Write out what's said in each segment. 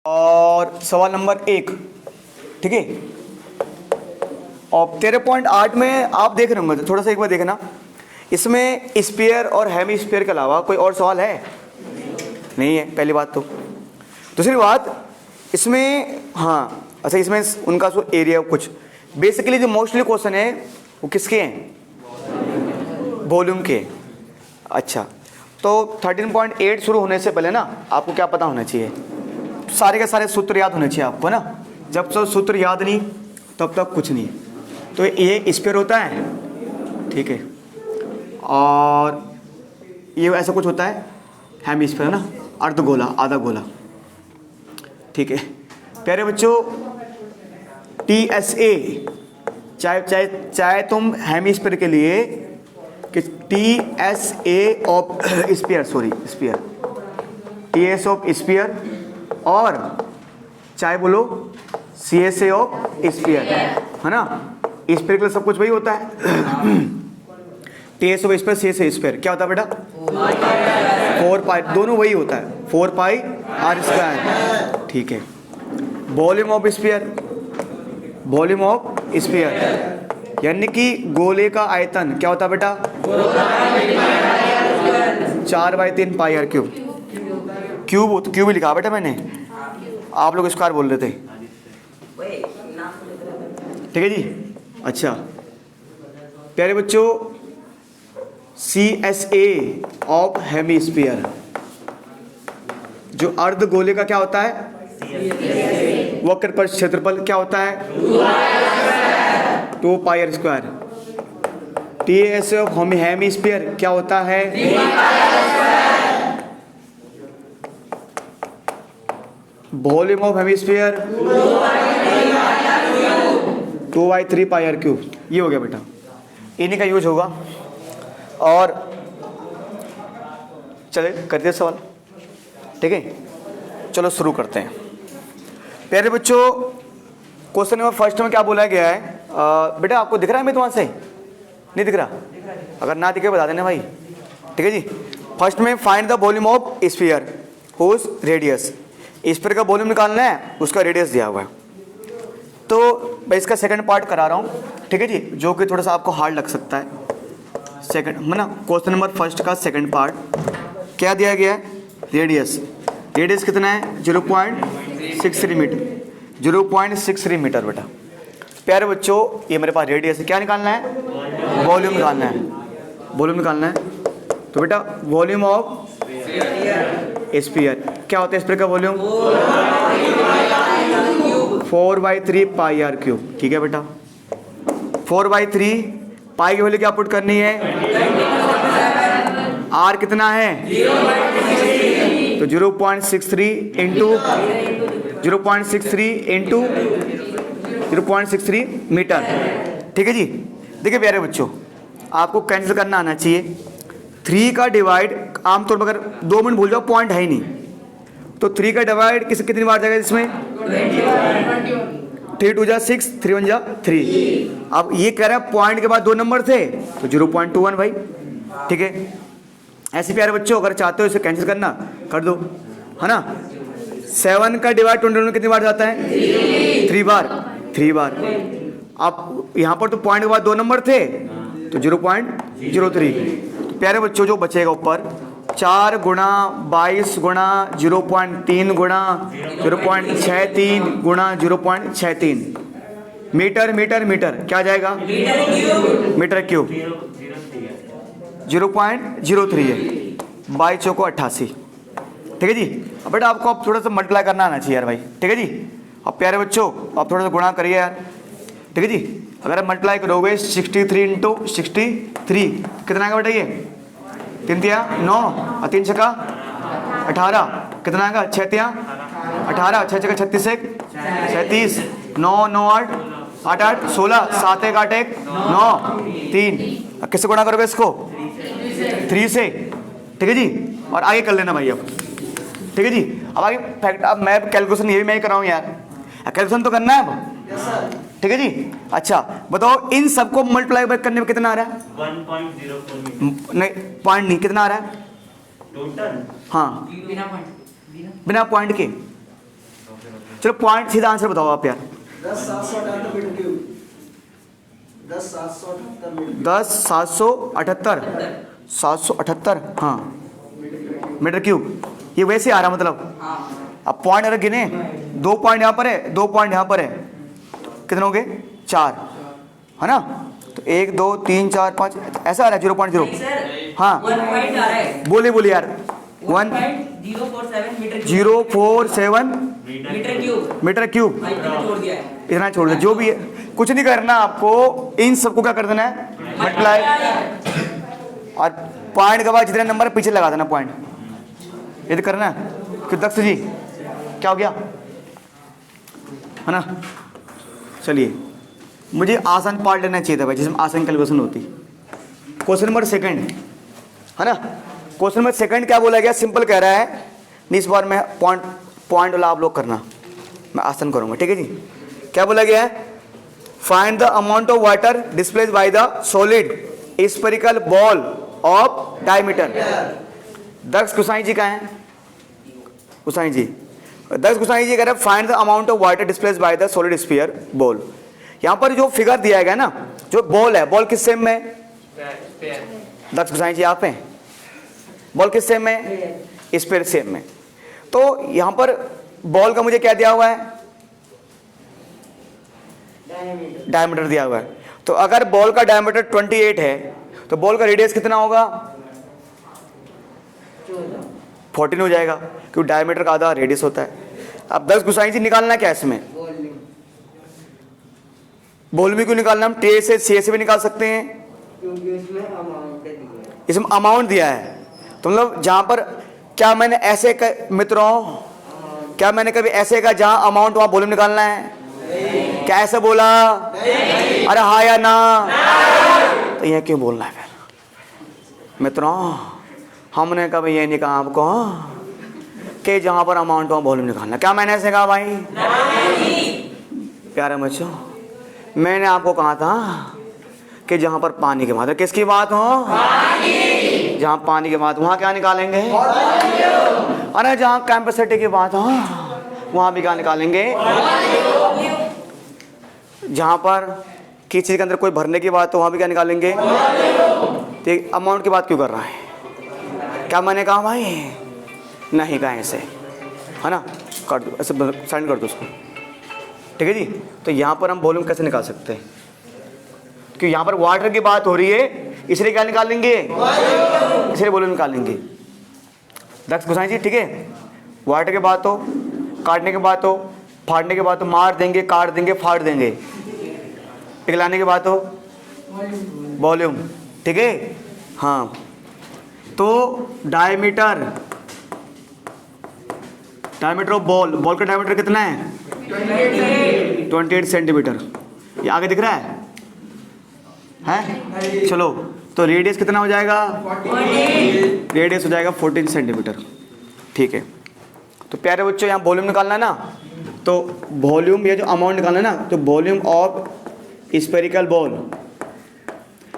और सवाल नंबर 1, ठीक है। और 13.8 में आप देख रहे होंगे, तो थोड़ा सा एक बार देखना, इसमें स्फीयर और हेमी स्फीयर के अलावा कोई और सवाल है? नहीं है, पहली बात। तो दूसरी बात इसमें, हाँ अच्छा, इसमें उनका जो एरिया कुछ बेसिकली जो मोस्टली क्वेश्चन है वो किसके हैं? वॉल्यूम के। अच्छा, तो 13.8 शुरू होने से पहले ना आपको क्या पता होना चाहिए? सारे के सारे सूत्र याद होने चाहिए आपको ना। जब तक सूत्र याद नहीं तब तक कुछ नहीं। तो ये स्फीयर होता है, ठीक है, और ये ऐसा कुछ होता है हेमी स्फीयर ना, अर्धगोला, आधा गोला, ठीक है। प्यारे बच्चों, TSA, चाहे तुम हेमी स्फीयर के लिए कि TSA of sphere, sorry sphere, TSA of sphere, और चाहे बोलो CSA ऑफ स्फीयर, है ना। स्फीयर के लिए सब कुछ वही होता है। TSA of sphere, CSA sphere क्या होता है बेटा? 4 पाई, दोनों वही होता है, 4 पाई r स्क्वायर, ठीक है। Volume of sphere, volume of sphere यानी कि गोले का आयतन क्या होता है बेटा? 4/3 पाई r क्यूब। क्यूब तो क्यूब ही लिखा बेटा मैंने, आप लोग स्क्वायर बोल रहे थे, ठीक है जी। अच्छा प्यारे बच्चों, CSA ऑफ हेमीस्फीयर, जो अर्ध गोले का क्या होता है? वक्र पर क्षेत्रफल क्या होता है? 2 पाई r square. TSA of hemisphere क्या होता है? Volume of hemisphere 2/3 pi r cube. ये हो गया बेटा, इन्हीं का यूज होगा। और चले करते सवाल, ठीक है, चलो शुरू करते हैं। प्यारे बच्चों, क्वेश्चन नंबर फर्स्ट में क्या बोला गया है? बेटा आपको दिख रहा है मैं वहाँ से? नहीं दिख रहा? अगर ना दिखे बता देना भाई, ठीक है जी। फर्स्ट में find the volume of sphere whose radius. Sphere का वॉल्यूम निकालना है, उसका रेडियस दिया हुआ है। तो मैं इसका सेकंड पार्ट करा रहा हूँ, ठीक है जी, जो कि थोड़ा सा आपको हार्ड लग सकता है। सेकंड है ना, क्वेश्चन नंबर फर्स्ट का सेकंड पार्ट क्या दिया गया है? रेडियस। रेडियस कितना है? 0.63 मीटर। 0.63 मीटर बेटा। प्यारे बच्चों, ये मेरे पास रेडियस है, क्या निकालना है? वॉल्यूम निकालना है, वॉल्यूम निकालना है। तो बेटा वॉल्यूम ऑफ स्फीयर क्या होता है? स्फीयर का वॉल्यूम 4/3 पाई r क्यूब, ठीक है बेटा। 4/3 पाई की वैल्यू क्या पुट करनी है? r कितना है? तो 0.63 इंटू 0.63 मीटर, ठीक है जी। देखिए प्यारे बच्चों, आपको कैंसिल करना आना चाहिए। 3 का डिवाइड आमतौर पर अगर 2 मिनट भूल जाओ, पॉइंट है ही नहीं, तो 3 का डिवाइड कितनी बार जाएगा इसमें? 3 2 जा 6, 3 1 जा 3। अब ये कह रहा है पॉइंट के बाद 2 नंबर थे, तो 0.21 भाई, ठीक है। ऐसे प्यारे बच्चों, अगर चाहते हो इसे कैंसिल करना कर दो, है ना। 7 का डिवाइड 21 में कितनी बार जाता है? 3 बार, 3 बार। अब यहाँ पर तो पॉइंट के बाद 2 नंबर थे, तो 0.03। तो प्यारे बच्चों जो बचेगा ऊपर 4 गुणा 22 गुणा 0.3 गुणा 0.63 गुणा 0.63 मीटर, मीटर मीटर क्या जाएगा? Metre cube. 0.03 है, 22 चौको 88, ठीक है जी। अब बेटा आपको अब थोड़ा सा मल्टीप्लाई करना आना चाहिए यार भाई, ठीक है जी। अब प्यारे बच्चों आप थोड़ा सा गुणा करिए यार, ठीक है जी। अगर आप मल्टीप्लाई करोगे 63 इंटू 63 कितना आएगा बेटा? ये 3 तिया 9 और 3 छक्का 18, कितना आएगा? 6 तिया 18, 6 छक्का 36, 37, 9 9 8 8 8 16, 7 1 8 1 9 3। अब किससे गुणा करोगे इसको? 3 से, ठीक है जी। और आगे कर लेना भाई अब, ठीक है जी। अब आगे फैक्ट, अब मैं कैलकुलेशन ये भी मैं ही कर रहा हूँ यार, कैलकुलेशन तो करना है अब, ठीक है जी। अच्छा बताओ, इन सबको मल्टीप्लाई करने में कितना आ रहा है? 1.04 नहीं, पॉइंट नहीं, कितना आ रहा है? टोटल, हाँ बिना पॉइंट के चलो पॉइंट सीधा आंसर बताओ आप यार। 10,778 मीटर क्यूब। 10,778 मीटर। 10,778 778 हाँ मीटर क्यूब। ये वैसे आ रहा मतलब। अब पॉइंट अगर गिने 2 पॉइंट यहाँ पर है, 2 पॉइंट यहाँ पर है, कितने हो गए 4 है ना। तो 1 2 3 4 5 ऐसा आ रहा है 0.0। हाँ बोलिए बोलिए यार 1047 मीटर क्यूब इतना छोड़ दे। जो भी है कुछ नहीं करना आपको, इन सबको क्या कर देना है मल्टीप्लाई, और पॉइंट के बाद जितने नंबर पीछे लगा देना पॉइंट। ये तो करना है कि दक्ष जी क्या हो गया है ना। चलिए मुझे आसान पार्ट लेना चाहिए था भाई, जिसमें आसान कैलकुलेशन होती। क्वेश्चन नंबर सेकंड है ना। क्वेश्चन नंबर सेकंड क्या बोला गया, सिंपल कह रहा है, नहीं इस बार मैं पॉइंट वाला आप लोग करना, मैं आसान करूंगा ठीक है जी। क्या बोला गया है, find the amount of water displaced by the solid spherical ball of diameter. Daksh Gusain ji कहाँ हैं, गुसाई जी, दक्ष गुसाई जी कह रहे हैं find the amount of water displaced by the solid sphere ball. यहाँ पर जो फिगर दिया गया ना, जो बॉल है, बॉल किस सेम में, दक्ष गुसाई जी आप हैं, बॉल किस सेम में, स्फीयर सेम में। तो यहाँ पर बॉल का मुझे क्या दिया हुआ है, डायमीटर दिया हुआ है। तो अगर बॉल का डायमीटर 28 है तो बॉल का रेडियस कितना होगा, 14 हो जाएगा, क्योंकि डायमीटर का आधा रेडियस होता है। अब 10 गुसाई जी निकालना क्या है इसमें, वॉल्यूम क्यों निकालना, हम टे से सी से भी निकाल सकते हैं, क्योंकि इसमें अमाउंट दिया है। तो मतलब जहां पर क्या मैंने ऐसे मित्रों, क्या मैंने कभी ऐसे कहा जहां अमाउंट वहां वॉल्यूम निकालना है, क्या ऐसे बोला, अरे हाँ या ना, तो यह क्यों बोलना है फिर मित्रों। हमने कभी ये नहीं कहा आपको कि जहां पर अमाउंट वहां वॉल्यूम निकालना, क्या मैंने ऐसे कहा भाई, प्यारे बच्चों मैंने आपको कहा था कि जहां पर पानी की बात है, किसकी बात हो, जहां पानी की बात वहां क्या निकालेंगे, अरे जहां कैपेसिटी की बात हो वहां भी क्या निकालेंगे, जहां पर किसी चीज के अंदर कोई भरने की बात हो वहां भी क्या निकालेंगे। तो अमाउंट की बात क्यों कर रहा है, क्या मैंने कहा भाई, नहीं कहा ऐसे है ना, कर दो ऐसे साइन कर दो उसको ठीक है जी। तो यहाँ पर हम वॉल्यूम कैसे निकाल सकते हैं, क्योंकि यहाँ पर वाटर की बात हो रही है, इसलिए क्या निकालेंगे, इसलिए वॉल्यूम निकालेंगे। दक्ष गुसाई जी ठीक है, वाटर की बात हो, काटने की बात हो, फाड़ने की बात हो, मार देंगे, काट देंगे, फाड़ देंगे, पिघलाने की बात हो, वॉल्यूम ठीक है। हाँ तो डायमीटर ऑफ बॉल, बॉल का डायमीटर कितना है 28 सेंटीमीटर, ये आगे दिख रहा है चलो। तो रेडियस कितना हो जाएगा, रेडियस हो जाएगा 14 सेंटीमीटर ठीक है। तो प्यारे बच्चों यहाँ वॉल्यूम निकालना है ना, तो वॉल्यूम ये जो अमाउंट निकालना है ना, तो वॉल्यूम ऑफ स्फेरिकल बॉल,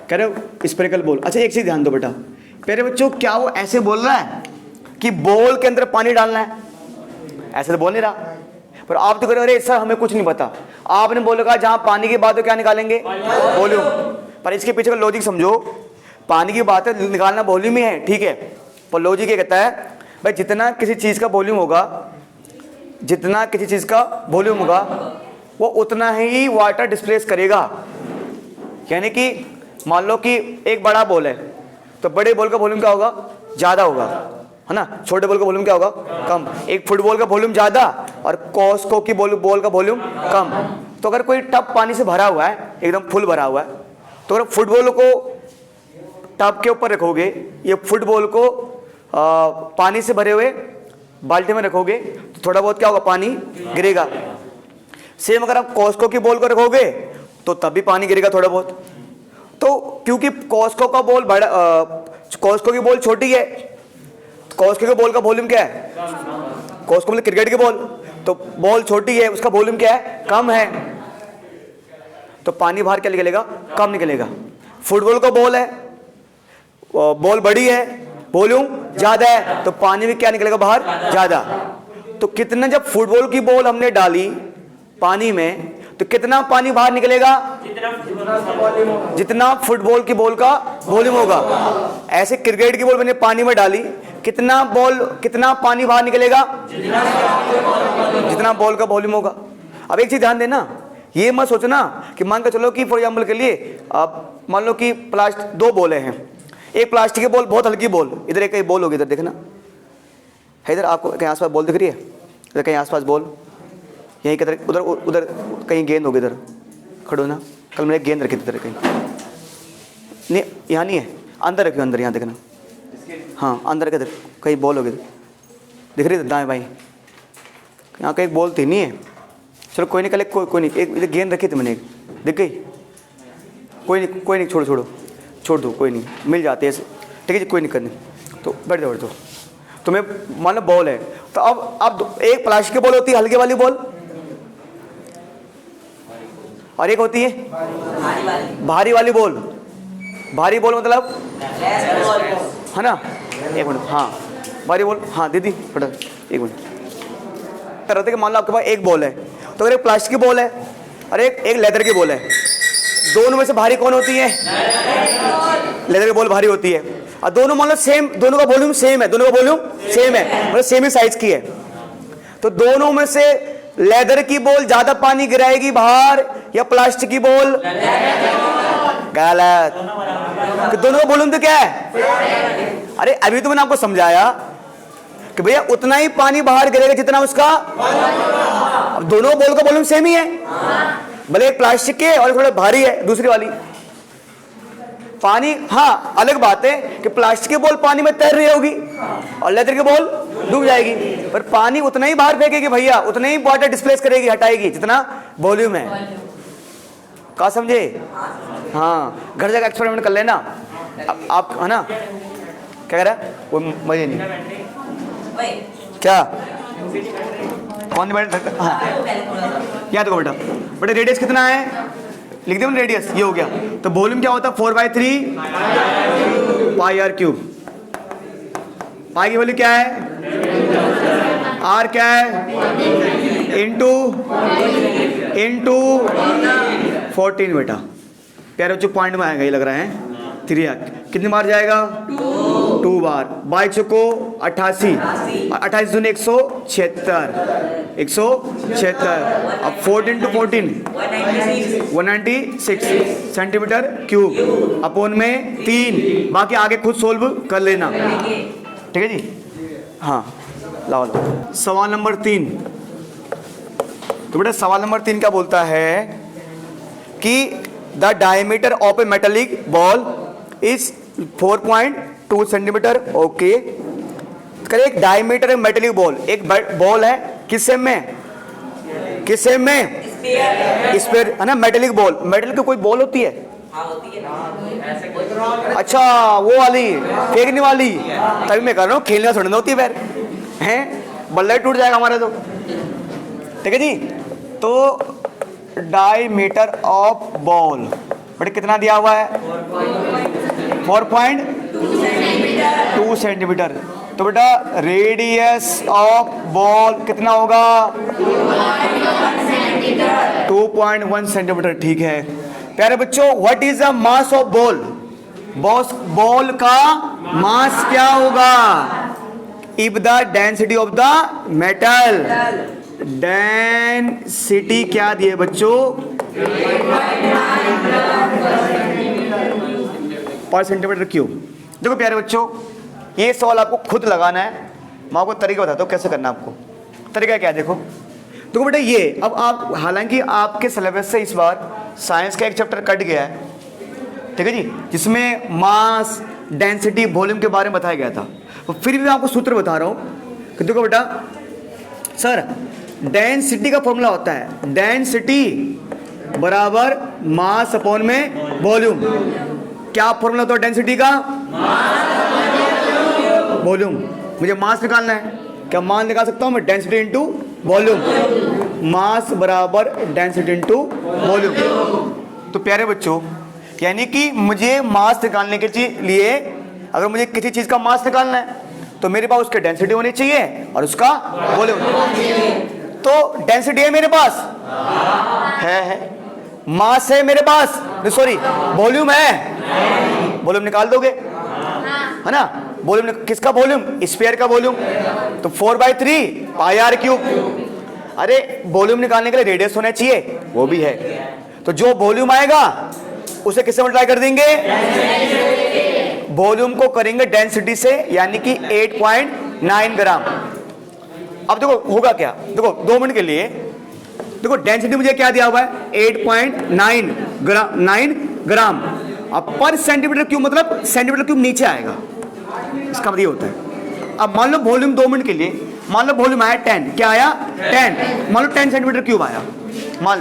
कह रहे हो स्फेरिकल बॉल। अच्छा एक चीज ध्यान दो बेटा, प्यारे बच्चों क्या वो ऐसे बोल रहा है कि बॉल के अंदर पानी डालना है, ऐसे तो बोल नहीं रहा, पर आप तो कह रहे अरे सर हमें कुछ नहीं पता, आपने बोला जहां पानी की बात हो क्या निकालेंगे, वॉल्यूम। पर इसके पीछे का लॉजिक समझो, पानी की बात है निकालना वॉल्यूम ही है ठीक है, पर लॉजिक ये कहता है भाई जितना किसी चीज का वॉल्यूम होगा, जितना किसी चीज का वॉल्यूम होगा वो उतना ही वाटर डिस्प्लेस करेगा। यानी कि मान लो कि एक बड़ा बॉल है तो बड़े बॉल का वॉल्यूम क्या होगा, ज्यादा होगा है ना, छोटे बॉल का वॉल्यूम क्या होगा, कम। एक फुटबॉल का वॉल्यूम ज्यादा और कॉस्को की बॉल का वॉल्यूम कम। तो अगर कोई टब पानी से भरा हुआ है, एकदम फुल भरा हुआ है, तो अगर फुटबॉल को टब के ऊपर रखोगे, ये फुटबॉल को पानी से भरे हुए बाल्टी में रखोगे तो थोड़ा बहुत क्या होगा, पानी गिरेगा। सेम अगर आप कॉस्को की बॉल को रखोगे तो तब भी पानी गिरेगा थोड़ा बहुत। तो क्योंकि कॉस्को का बॉल बड़ा, कॉस्को की बॉल छोटी है, कॉस्को के बॉल का वॉल्यूम क्या है, कॉस्को मतलब क्रिकेट की बॉल, तो बॉल छोटी है उसका वॉल्यूम क्या है, कम है, तो पानी बाहर क्या निकलेगा, कम निकलेगा। फुटबॉल का बॉल है, बॉल बड़ी है, वॉल्यूम ज्यादा है, तो पानी में क्या निकलेगा बाहर, ज्यादा। तो कितना, जब फुटबॉल की बॉल हमने डाली पानी में तो कितना पानी बाहर निकलेगा? जितना फुटबॉल की बॉल का वॉल्यूम होगा। ऐसे क्रिकेट की बॉल मैंने पानी में डाली, कितना पानी बाहर निकलेगा? जितना बॉल का वॉल्यूम होगा। अब एक चीज ध्यान देना, ये मत सोचना कि मान कर चलो कि फॉर एग्जाम्पल के लिए आप मान लो कि दो बॉलें हैं, एक प्लास्टिक की बॉल, बहुत हल्की बॉल, इधर एक कहीं बॉल होगी, इधर देखना है, इधर आपको कहीं आसपास बॉल दिख रही है, इधर कहीं आसपास बॉल, यहीं किधर, उधर उधर कहीं गेंद होगी, इधर खड़ो ना, कल मैंने गेंद रखी थी इधर कहीं, नहीं यहाँ नहीं है, अंदर रखी, अंदर यहाँ देखना, हाँ अंदर के, इधर कहीं बॉल होगी, दिख रही है दाएं बाएं, यहाँ कहीं बॉल थी, नहीं है, चलो कोई नहीं, कल कोई नहीं, एक इधर गेंद रखी थी मैंने, दिख गई, कोई नहीं, छोड़ दो, कोई नहीं, मिल जाती है ऐसे, ठीक है जी, कोई दिक्कत नहीं, तो बैठ जाओ। तो मैं मान लो बॉल है, तो अब एक प्लास्टिक की बॉल होती है हल्के वाली बॉल, और एक होती है भारी वाली बॉल। भारी बॉल मतलब है ना, एक मिनट, हाँ भारी बॉल, हाँ दीदी बेटा एक मिनट, तरह के मान लो आपके पास एक बॉल है, तो अगर एक प्लास्टिक की बॉल है और एक लेदर की बॉल है, दोनों में से भारी कौन होती है? लेदर की बॉल भारी होती है। और दोनों मान लो सेम, दोनों का वॉल्यूम सेम है, मतलब सेम ही साइज की है, तो दोनों में से लेदर की बॉल ज्यादा पानी गिराएगी बाहर या प्लास्टिक की बॉल? गलत, कि दोनों का वॉल्यूम तो क्या है? अरे अभी तो मैंने आपको समझाया कि भैया उतना ही पानी बाहर गिरेगा जितना उसका, अब दोनों बॉल का वॉल्यूम सेम ही है, भले एक प्लास्टिक के और थोड़ा भारी है दूसरी वाली। पानी, हाँ अलग बात है कि प्लास्टिक की बॉल पानी में तैर रही होगी और लेदर की बॉल डूब जाएगी, पर पानी उतना ही बाहर फेंकेगी भैया, उतना ही वाटर डिस्प्लेस करेगी, हटाएगी जितना वॉल्यूम है। कहा समझे? हाँ, घर जाकर एक्सपेरिमेंट कर लेना आप, है ना, क्या कह रहा है वो, मजे नहीं क्या, कौन बैठ, हाँ याद देखो बेटा रेडियस कितना है, लिख दिया मैंने रेडियस, ये हो गया, तो वॉल्यूम क्या होता है? 4/3 पाई आर क्यूब। पाई की वैल्यू क्या है? आर क्या है? इंटू 14 बेटा, प्यारे बच्चों पॉइंट में आएगा, ये लग रहा है 3 कितनी बार जाएगा? 2 बार। 22 को 88, 28 दूनी 176, अब 14 to 14 196 सेंटीमीटर क्यूब, अपोन में 3, बाकी आगे खुद सोल्व कर लेना, ठीक है जी। हाँ लाओ, सवाल नंबर 3। तो बेटा सवाल नंबर 3 क्या बोलता है कि the diameter of A metallic ball is 4.2 centimetre. Okay, एक डायमीटर है मेटेलिक बॉल, एक बॉल है किस सेम में? स्फीयर है ना, मेटेलिक बॉल। मेटल की कोई बॉल होती है? अच्छा वो वाली फेंकने वाली, तभी मैं कर रहा हूँ, खेलने थोड़ी ना होती है, पैर हैं बल्ला ही टूट जाएगा हमारा तो, ठीक है जी। तो डायमीटर ऑफ बॉल बट कितना दिया हुआ है? 4.2 सेंटीमीटर। तो बेटा रेडियस ऑफ बॉल कितना होगा? 2.1 सेंटीमीटर, ठीक है। प्यारे बच्चों, what is the mass of ball? Ball का मास क्या होगा? If the density of the metal, density क्या दिए बच्चों? पर सेंटीमीटर क्यूब। देखो प्यारे बच्चों, ये सवाल आपको खुद लगाना है, मैं आपको तरीका बताता हूँ कैसे करना है। आपको तरीका क्या है, देखो बेटा ये, अब आप हालांकि आपके सिलेबस से इस बार साइंस का एक चैप्टर कट गया है, ठीक है जी, जिसमें मास, डेंसिटी, वॉल्यूम के बारे में बताया गया था, तो फिर भी मैं आपको सूत्र बता रहा हूँ कि देखो बेटा, सर डेंसिटी का फॉर्मूला होता है डेंसिटी बराबर मास अपॉन में वॉल्यूम। क्या फॉर्मूला होता है डेंसिटी का? वॉल्यूम। मुझे मास निकालना है, क्या मान निकाल सकता हूं मैं? Density into volume. मास बराबर डेंसिटी इंटू वॉल्यूम। तो प्यारे बच्चों, यानी कि मुझे मास निकालने के लिए, अगर मुझे किसी चीज का मास निकालना है तो मेरे पास उसकी डेंसिटी होनी चाहिए और उसका वॉल्यूम। तो डेंसिटी है मेरे पास, है। मास है मेरे पास, सॉरी वॉल्यूम है, वॉल्यूम निकाल दोगे, है ना। वॉल्यूम किसका वॉल्यूम? स्फीयर का वॉल्यूम। तो 4/3 पाई आर क्यूब। अरे वॉल्यूम निकालने के लिए रेडियस होना चाहिए, वो भी है। तो जो वॉल्यूम आएगा उसे किससे मल्टीप्लाई कर देंगे? वॉल्यूम को करेंगे डेंसिटी से, यानी कि 8.9 ग्राम। अब देखो होगा क्या, देखो 2 मिनट के लिए देखो डेंसिटी मुझे क्या दिया हुआ है? 8.9 ग्राम, 9 ग्राम। अब पर सेंटीमीटर क्यूब मतलब सेंटीमीटर क्यूब नीचे आएगा, इसका मतलब ये होता है। अब मान लो वॉल्यूम 2 मिनट के लिए, मान लो वॉल्यूम आया 10, क्या आया? 10। मान लो 10 सेंटीमीटर क्यूब आया, मान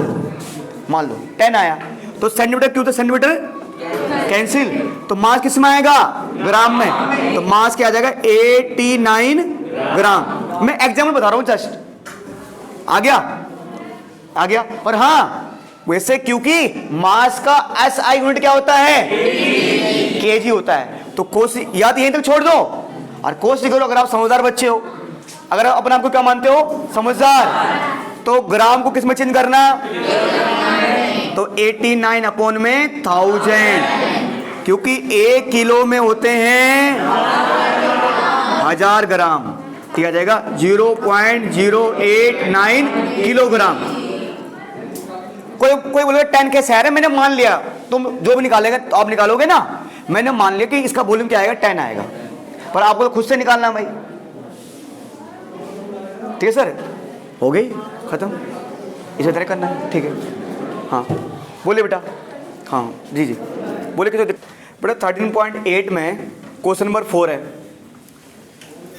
लो 10 आया, तो सेंटीमीटर क्यूब तो सेंटीमीटर कैंसिल, तो मास किस में आएगा? ग्राम में। तो मास क्या आ जाएगा? 89 ग्राम। मैं एग्जाम्पल बता रहा हूं, जस्ट आ गया। पर हाँ वैसे क्योंकि मास का SI यूनिट क्या होता है? केजी होता है। तो कोस याद यहीं तक छोड़ दो और कोस करो अगर आप समझदार बच्चे हो। अगर आप अपने आप को क्या मानते हो? समझदार। तो ग्राम को किस में चेंज करना? तो 89 में 1000, क्योंकि 1 किलो में होते हैं 1000 ग्राम। ठीक आ जाएगा 0.089 किलोग्राम। कोई बोलेगा 10 कैसे आ रहा है? मैंने मान लिया, तुम जो भी निकालेगा तो आप निकालोगे ना, मैंने मान लिया कि इसका वॉल्यूम क्या आएगा? 10 आएगा, पर आपको तो खुद से निकालना भाई। ठीक है सर, हो गई खत्म, इसे तरह करना है। ठीक है, हाँ बोलिए बेटा। हाँ जी बोले कि बेटा 13.8 में क्वेश्चन नंबर 4 है।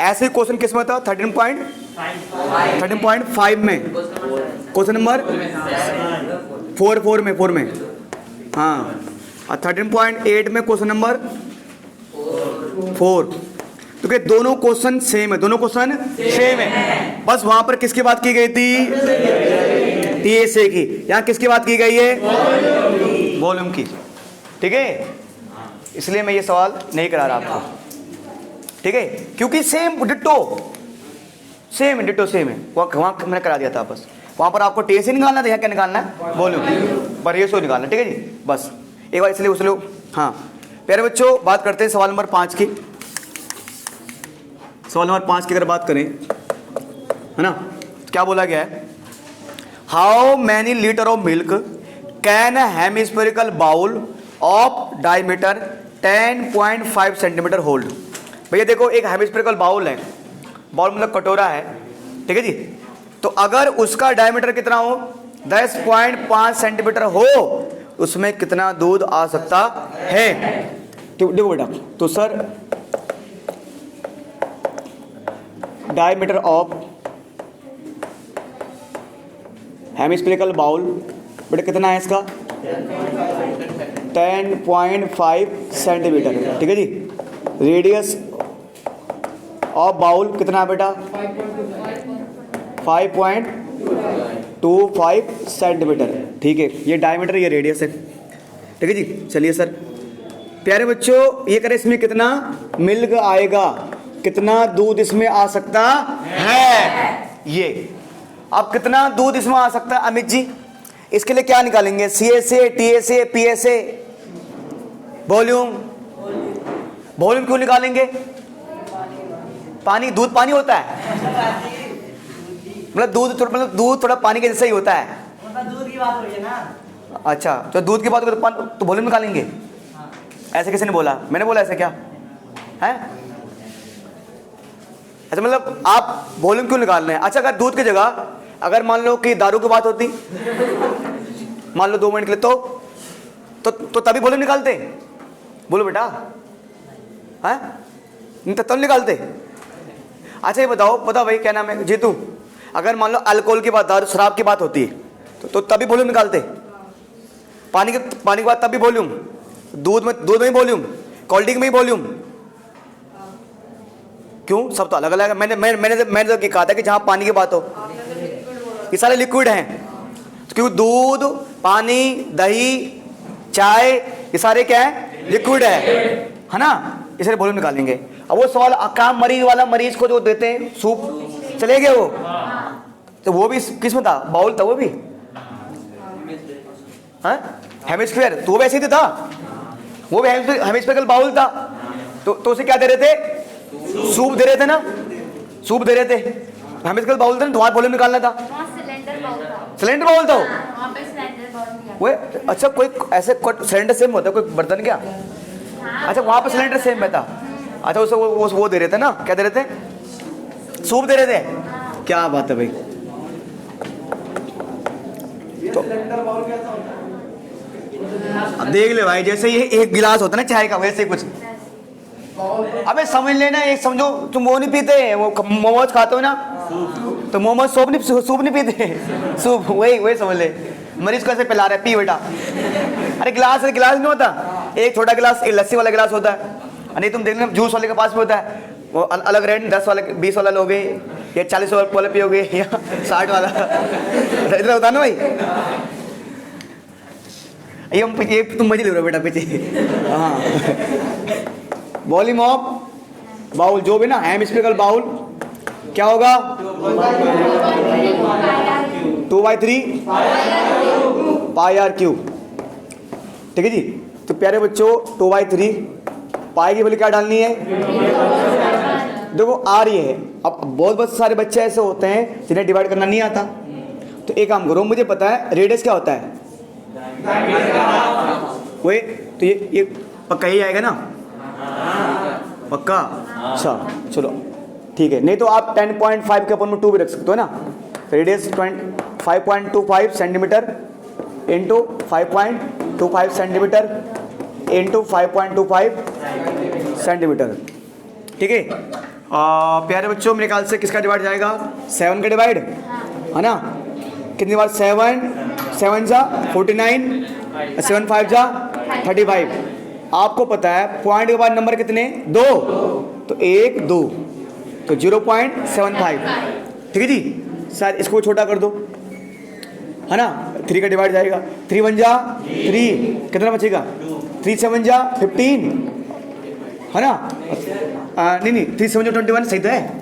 ऐसे क्वेश्चन किस में था? 13.5 में, क्वेश्चन नंबर 4 में हाँ, 13.8 में क्वेश्चन नंबर 4। तो क्या दोनों क्वेश्चन सेम है? दोनों क्वेश्चन सेम है, बस वहां पर किसकी बात की गई थी? टीएसए की। यहां किसकी बात की गई है? वॉल्यूम की। ठीक है, इसलिए मैं ये सवाल नहीं करा रहा आपको। ठीक है, क्योंकि सेम डिट्टो सेम है। वहां मैंने करा दिया था, बस वहां पर आपको टीएसए निकालना था, यहाँ क्या निकालना है? वॉल्यूम पर रेशियो निकालना। ठीक है जी, बस एक बार इसलिए उस लो। हाँ प्यारे बच्चों, बात करते हैं सवाल नंबर 5 की। सवाल नंबर 5 की अगर बात करें, है ना, क्या बोला गया है? How many litre of milk can hemispherical bowl of diameter 10.5 centimetre hold. भैया देखो, एक हेमिस्फेरिकल बाउल है, बाउल मतलब कटोरा है। ठीक है जी, तो अगर उसका डायमीटर कितना हो? 10.5 सेंटीमीटर हो, उसमें कितना दूध आ सकता है? तो देखो बेटा, तो sir diameter of hemispherical bowl बेटा कितना है इसका? 10.5 सेंटीमीटर। ठीक है जी, रेडियस ऑफ बाउल कितना है बेटा? 5.25 सेंटीमीटर। ठीक है, ये डायमीटर, ये रेडियस है। ठीक है जी, चलिए सर प्यारे बच्चों, ये करें इसमें कितना मिल्क आएगा, कितना दूध इसमें आ सकता है? ये अब कितना दूध इसमें आ सकता है अमित जी? इसके लिए क्या निकालेंगे? CSA, TSA, PSA, volume. Volume क्यों निकालेंगे? पानी, दूध पानी होता है, मतलब दूध थोड़ा पानी के जैसा ही होता है। दूध की बात हो रही है ना? अच्छा, तो दूध की बात करें तो वॉल्यूम निकालेंगे। ऐसे किसी ने बोला? मैंने बोला ऐसे क्या है? अच्छा, मतलब आप वॉल्यूम क्यों निकाल रहे हैं? अच्छा, अगर दूध की जगह अगर मान लो कि दारू की बात होती, मान लो 2 मिनट के लिए, तो तभी वॉल्यूम निकालते? बोलो बेटा, हैं? तब निकालते? अच्छा ये बताओ भाई, क्या नाम है? जीतू, अगर मान लो अल्कोहल की बात, दारू शराब की बात होती है, तो तभी वॉल्यूम निकालते? पानी की बात तभी वॉल्यूम? दूध में ही वॉल्यूम, कोल्ड ड्रिंक में ही वॉल्यूम? क्यों? सब तो अलग अलग है। मैंने तो कहा था कि जहां पानी की बात हो, ये सारे लिक्विड हैं, क्योंकि दूध, पानी, दही, चाय, ये सारे क्या है? लिक्विड है ना, इसलिए वॉल्यूम निकालेंगे। अब वो सवाल काम मरीज वाला, मरीज को जो देते हैं सूप, चले गए वो, तो वो भी किस में था, बाउल था वो भी, हाँ हेमिस्फीयर, तो वो वैसे ही था, वो भी हेमिस्फीरिकल बाउल था, तो उसे क्या दे रहे थे, सूप दे रहे थे ना, सूप दे रहे थे, हेमिस्फीरिकल बाउल था ना, तो वहाँ वॉल्यूम निकालना था, सिलेंडर बाउल था वो। अच्छा कोई ऐसे सिलेंडर सेम होता है कोई बर्तन क्या, अच्छा वहाँ पर सिलेंडर सेम में था, अच्छा उसे वो दे रहे थे ना, क्या दे रहे थे, सूप दे रहे थे, क्या बात है भाई। तो अब देख ले भाई, जैसे ये एक गिलास होता है ना चाय का, वैसे कुछ, अबे समझ लेना, एक समझो तुम वो नहीं पीते, वो मोमोज खाते हो ना, तो मोमोज सूप नहीं पीते, सूप वही समझ ले, मरीज को ऐसे पिला रहे, पी बेटा, अरे गिलास नहीं होता, एक छोटा गिलास, एक लस्सी वाला गिलास होता है, नहीं तुम देख लेना जूस वाले के पास भी होता है, वो अलग रेट, 10 वाला 20 वाला लोगे या 40 वाला पियोगे या 60 वाला, इतना होता ना भाई, ये तुम मजे ले रहे हो बेटा पीछे। हाँ वॉल्यूम ऑफ बाउल जो भी ना, हेमिस्फीरिकल बाउल क्या होगा, 2/3 पाई आर क्यूब, ठीक है जी। तो प्यारे बच्चों 2/3 पाई की वैल्यू क्या डालनी है, देखो आ रही है। अब बहुत सारे बच्चे ऐसे होते हैं जिन्हें डिवाइड करना नहीं आता, तो एक काम करो, मुझे पता है रेडियस क्या होता है, वही तो ये पक्का ही आएगा ना, पक्का, अच्छा चलो ठीक है, नहीं तो आप 10.5 के अपन में 2 भी रख सकते हो ना, radius 5.25 centimetre into 5.25 centimetre into 5.25 centimetre, ठीक है। प्यारे बच्चों मेरे ख्याल से किसका डिवाइड जाएगा, 7 का डिवाइड है ना, कितनी बार 7 जा 49, 7 5 जा 35, आपको पता है पॉइंट के बाद नंबर कितने, 2, तो 1 2, तो 0.75, ठीक है जी। शायद इसको छोटा कर दो, है ना, 3 का डिवाइड जाएगा, 3 1 जा 3, कितना बचेगा, 3 7 जा 15, है ना, नहीं 3 7 जा 21, सही तो है,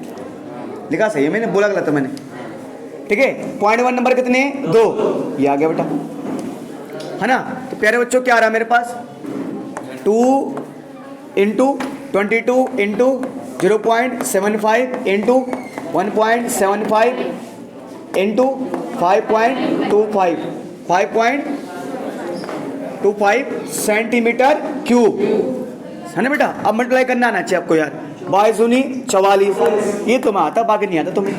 लिखा सही है, मैंने बोला गलत है मैंने, ठीक है। पॉइंट 1 नंबर कितने, 2, ये आ गया बेटा, है ना। तो प्यारे बच्चों क्या आ रहा है मेरे पास, 2 into 22 into 0.75 into 1.75 into 5.25 centimetre cube, है ना बेटा। अब मल्टीप्लाई करना आना चाहिए आपको यार, 22×44, ये तुम्हें आता, बाकी नहीं आता तुम्हें,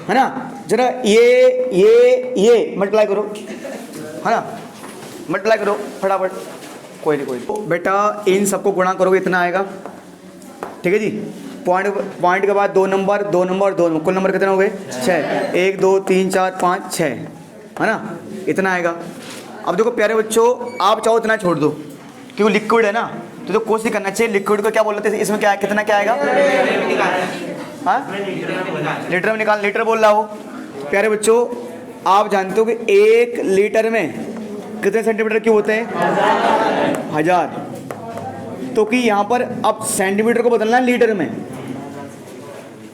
है ना। जरा ये मल्टीप्लाई करो, है ना, मल्टीप्लाई करो फटाफट, कोई नहीं बेटा, इन सबको गुणा करोगे इतना आएगा, ठीक है जी। पॉइंट के बाद 2 नंबर, कुल नंबर कितने हो गए, 6, 1 2 3 4 5 6, है ना, इतना आएगा। अब देखो प्यारे बच्चों, आप चाहो इतना छोड़ दो क्योंकि लिक्विड है ना, तो कोशिश करना चाहिए, लिक्विड को क्या बोलते हैं, इसमें क्या है, कितना क्या आएगा, हाँ लीटर में निकाल, लीटर बोल रहा हो। प्यारे बच्चों आप जानते हो कि 1 लीटर में कितने सेंटीमीटर क्यूब होते हैं, 1000, तो कि यहाँ पर अब सेंटीमीटर को बदलना है लीटर में,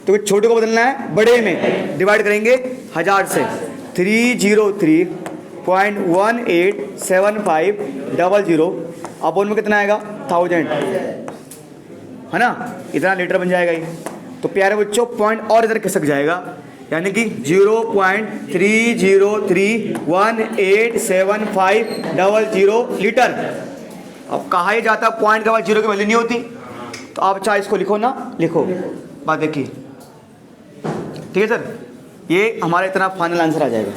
तो छोटे को बदलना है बड़े में, डिवाइड करेंगे 1000 से, 303.187500, अपोन में कितना आएगा, 1000, है ना, इतना लीटर बन जाएगा ये। तो प्यारे बच्चों पॉइंट और इधर खिसक जाएगा, यानी कि 0.30318750 लीटर। अब कहा ही जाता है पॉइंट के बाद 0 की वैल्यू नहीं होती, तो आप चाहे इसको लिखो ना, लिखो, बात देखिए, ठीक है सर, ये हमारा इतना फाइनल आंसर आ जाएगा,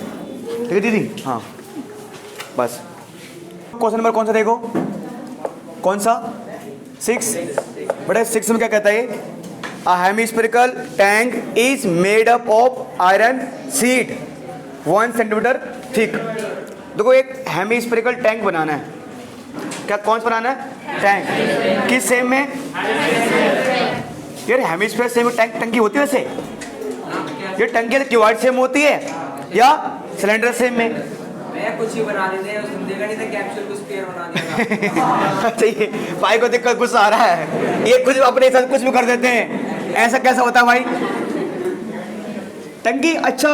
ठीक है दीदी। हाँ बस, क्वेश्चन नंबर कौन सा देखो, कौन सा, 6 बेटा, 6 में क्या कहता है, A hemispherical tank is made up of iron sheet 1 centimetre thick. देखो एक हेमिस्फेरिकल टैंक बनाना है, क्या कौन सा बनाना है, टैंक, किस सेम में, यार हेमिस्फेयर सेम टंकी होती है वैसे, ये टंकी क्यूबॉइड सेम होती है या सिलेंडर सेम में, मैं कुछ ही बना देते उसने देखा नहीं था कैप्सूल को स्पेयर बना दिया चाहिए भाई को दिक्कत गुस्सा आ रहा है, ये कुछ अपने साथ कुछ भी कर देते हैं, ऐसा कैसा होता है भाई? टंकी, अच्छा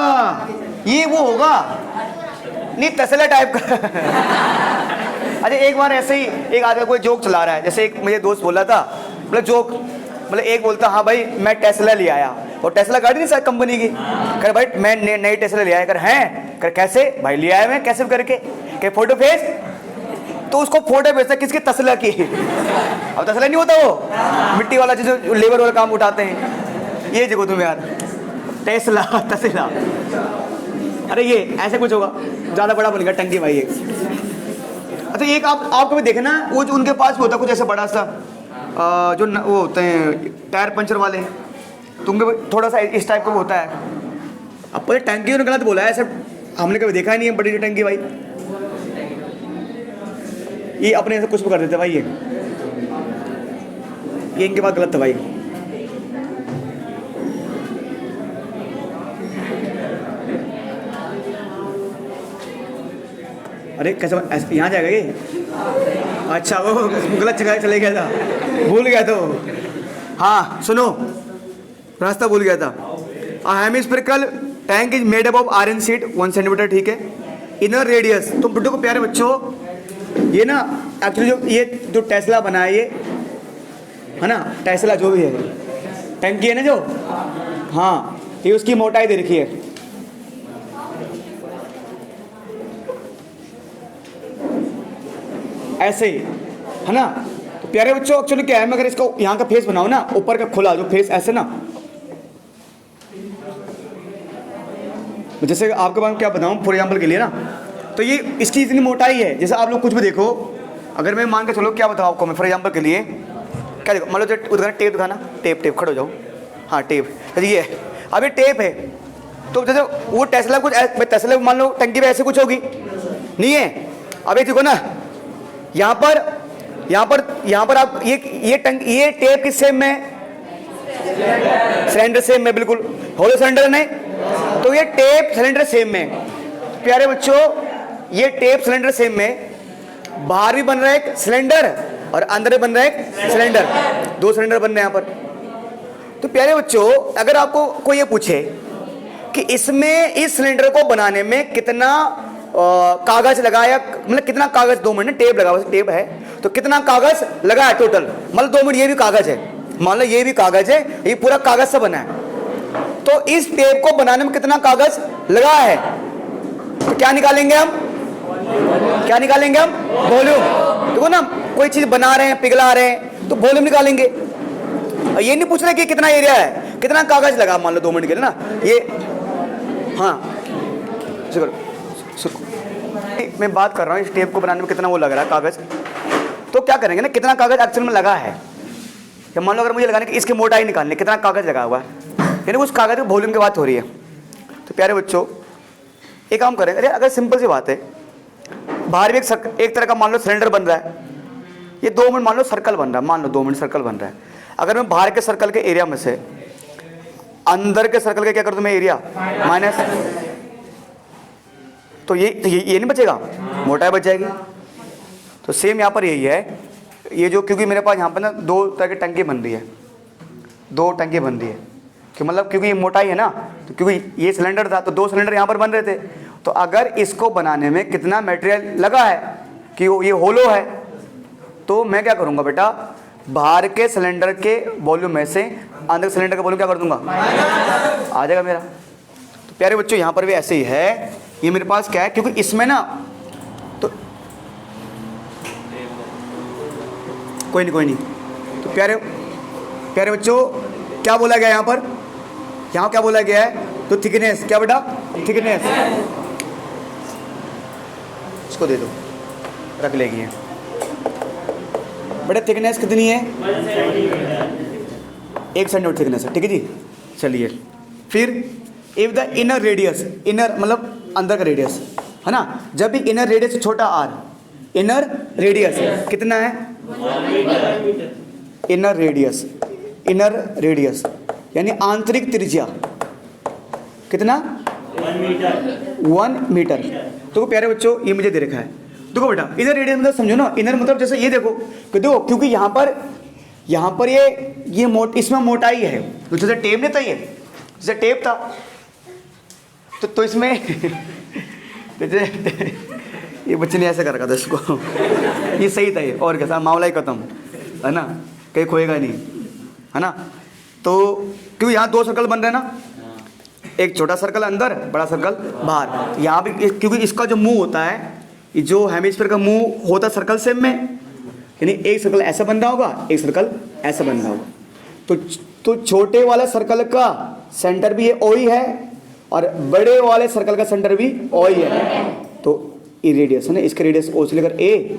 ये वो होगा नहीं तसला टाइप का। अच्छा एक बार ऐसे ही एक आदमी कोई जोक चला रहा है, जैसे एक मुझे दोस्त बोला था, मतलब जोक, मतलब एक बोलता हाँ भाई मैं टेस्ला ले आया, और टेस्ला गाड़ी नहीं सर कंपनी की, कर भाई मैं नई टेस्ला ले आया, कर हैं, कर कैसे भाई ले आया मैं, कैसे करके, क्या फोटो भेज, तो उसको फोटो भेजता किसकी, तस्ला की। अब तस्ला नहीं होता वो मिट्टी वाला जो लेबर वाला काम उठाते हैं, ये देखो तुम यार, टेस्ला तस्ला, अरे ये ऐसे कुछ होगा, ज़्यादा बड़ा बनेगा टंकी भाई ये। अच्छा एक आप कभी देखे ना, वो जो उनके पास होता कुछ ऐसा बड़ा सा जो वो होते हैं टायर पंचर वाले, तो उनके थोड़ा सा इस टाइप का वो होता है। अब पर टंकी उन्होंने गलत बोला है, ऐसा हमने कभी देखा ही नहीं है बड़ी टंकी भाई, ये अपने ऐसे कुछ भी कर देते भाई, ये इनके पास गलत था भाई। अरे कैसे यहाँ जाएगा ये, अच्छा वो गलत जगह चले गया था, भूल गया तो, हाँ सुनो रास्ता भूल गया था। Hemispherical tank is made up of iron sheet 1 centimetre, ठीक है। इनर रेडियस, तो बुड्ढो को प्यारे बच्चों, ये ना एक्चुअली जो टेस्ला बना है ये, है ना, टेस्ला जो भी है टंकी है ना जो, हाँ ये उसकी मोटाई दे रखी है, ऐसे ही है ना। तो प्यारे बच्चों एक्चुअली क्या है, मैं अगर इसको यहाँ का फेस बनाऊँ ना, ऊपर का खुला जो फेस ऐसे ना, जैसे आपके पास क्या बताऊँ फॉर एग्जाम्पल के लिए ना, तो ये इसकी इतनी मोटाई है, जैसे आप लोग कुछ भी देखो, अगर मैं मान के चलो क्या बताऊँ आपको मैं फॉर एग्जाम्पल के लिए, क्या देखो मान लो उधर टेप दिखाना, टेप खड़े हो जाओ, हाँ टेप ये है, अब ये टेप है, तो जैसे वो टेस्ला कुछ टेस्ला मान लो टंकी में ऐसे कुछ होगी नहीं है। अब ये देखो ना यहाँ पर आप ये टेप किस सेम में, सिलेंडर सेम में, बिल्कुल होलो सिलेंडर नहीं, तो ये टेप सिलेंडर सेम में। प्यारे बच्चों ये टेप सिलेंडर सेम में, बाहर भी बन रहा है एक सिलेंडर और अंदर भी बन रहा है एक सिलेंडर, 2 सिलेंडर बन रहे हैं यहाँ पर। तो प्यारे बच्चों अगर आपको कोई ये पूछे कि इसमें इस सिलेंडर को बनाने में कितना कागज लगाया, मतलब कितना कागज, 2 मिनट टेप लगा, टेप है तो कितना कागज लगा है टोटल, मतलब 2 मिनट ये भी कागज है, मान लो ये भी कागज है, ये पूरा कागज से बना है, तो इस टेप को बनाने में कितना कागज लगा है, तो क्या निकालेंगे हम, वॉल्यूम। देखो ना कोई चीज बना रहे हैं, पिघला रहे हैं, तो वॉल्यूम निकालेंगे, और ये नहीं पूछ रहे कि कितना एरिया है, कितना कागज लगा, मान लो 2 मिनट के लिए ना ये, हाँ मैं बात कर रहा हूँ इस टेप को बनाने में कितना वो लग रहा है कागज, तो क्या करेंगे ना कितना कागज एक्चुअल में लगा है, या मान लो अगर मुझे लगाने की इसकी मोटाई निकालनी, कितना कागज लगा हुआ है, यानी उस कागज के वॉल्यूम की बात हो रही है। तो प्यारे बच्चों एक काम करें, अरे अगर सिंपल सी बात है, बाहर भी एक तरह का मान लो सिलेंडर बन रहा है, ये 2 मिनट मान लो सर्कल बन रहा है, मान लो 2 मिनट सर्कल बन रहा है, अगर मैं बाहर के सर्कल के एरिया में से अंदर के सर्कल के क्या कर दूं मैं एरिया माइनस, तो ये नहीं बचेगा, मोटाई बच जाएगी। तो सेम यहाँ पर यही है, ये जो क्योंकि मेरे पास यहाँ पर ना 2 तरह की टंकी बन रही है, 2 टंकी बन रही है, कि मतलब क्योंकि ये मोटाई है ना, तो क्योंकि ये सिलेंडर था तो 2 सिलेंडर यहाँ पर बन रहे थे, तो अगर इसको बनाने में कितना मटेरियल लगा है कि ये होलो है, तो मैं क्या करूँगा बेटा, बाहर के सिलेंडर के वॉल्यूम में से अंदर सिलेंडर का वॉल्यूम क्या कर दूंगा, आ जाएगा मेरा। तो प्यारे बच्चों यहाँ पर भी ऐसे ही है, ये मेरे पास क्या है, क्योंकि इसमें ना तो कोई नहीं, तो प्यारे बच्चों क्या बोला गया यहाँ पर, यहाँ क्या बोला गया है, तो थिकनेस, क्या बेटा थिकनेस, इसको दे दो रख लेगी है बेटा, थिकनेस कितनी है, 1 सेंटीमीटर थिकनेस है, ठीक है जी। चलिए फिर if the inner radius, inner मतलब अंदर का रेडियस है ना, जब भी इनर रेडियस छोटा r, इनर रेडियस कितना है, इनर रेडियस यानी आंतरिक त्रिज्या कितना, 1 मीटर, तो प्यारे बच्चों ये मुझे दे रखा है, देखो बेटा इधर रेडियस मतलब समझो ना, इधर मतलब जैसे ये देखो कि देखो क्योंकि यहाँ पर ये इसमें मोटाई है, तो जैसे टेप नहीं था, ये जैसे टेप था तो इसमें ये बच्चे ने ऐसे कर रखा था इसको ये सही था ये, और कैसा मामला ही खत्म है ना, कहीं खोएगा नहीं है ना। तो क्योंकि यहाँ 2 सर्कल बन रहे हैं ना, एक छोटा सर्कल अंदर, बड़ा सर्कल बाहर। यहाँ भी क्योंकि इसका जो मुंह होता है, ये जो हेमिस्फीयर का मुंह होता है सर्कल शेप में, यानी एक सर्कल ऐसा बन रहा होगा, एक सर्कल ऐसा बन रहा होगा। तो छोटे वाले सर्कल का सेंटर भी ये ओ ही है और बड़े वाले सर्कल का सेंटर भी ओ ही है। तो ये रेडियस है ना, इसका रेडियस ओ से लेकर ए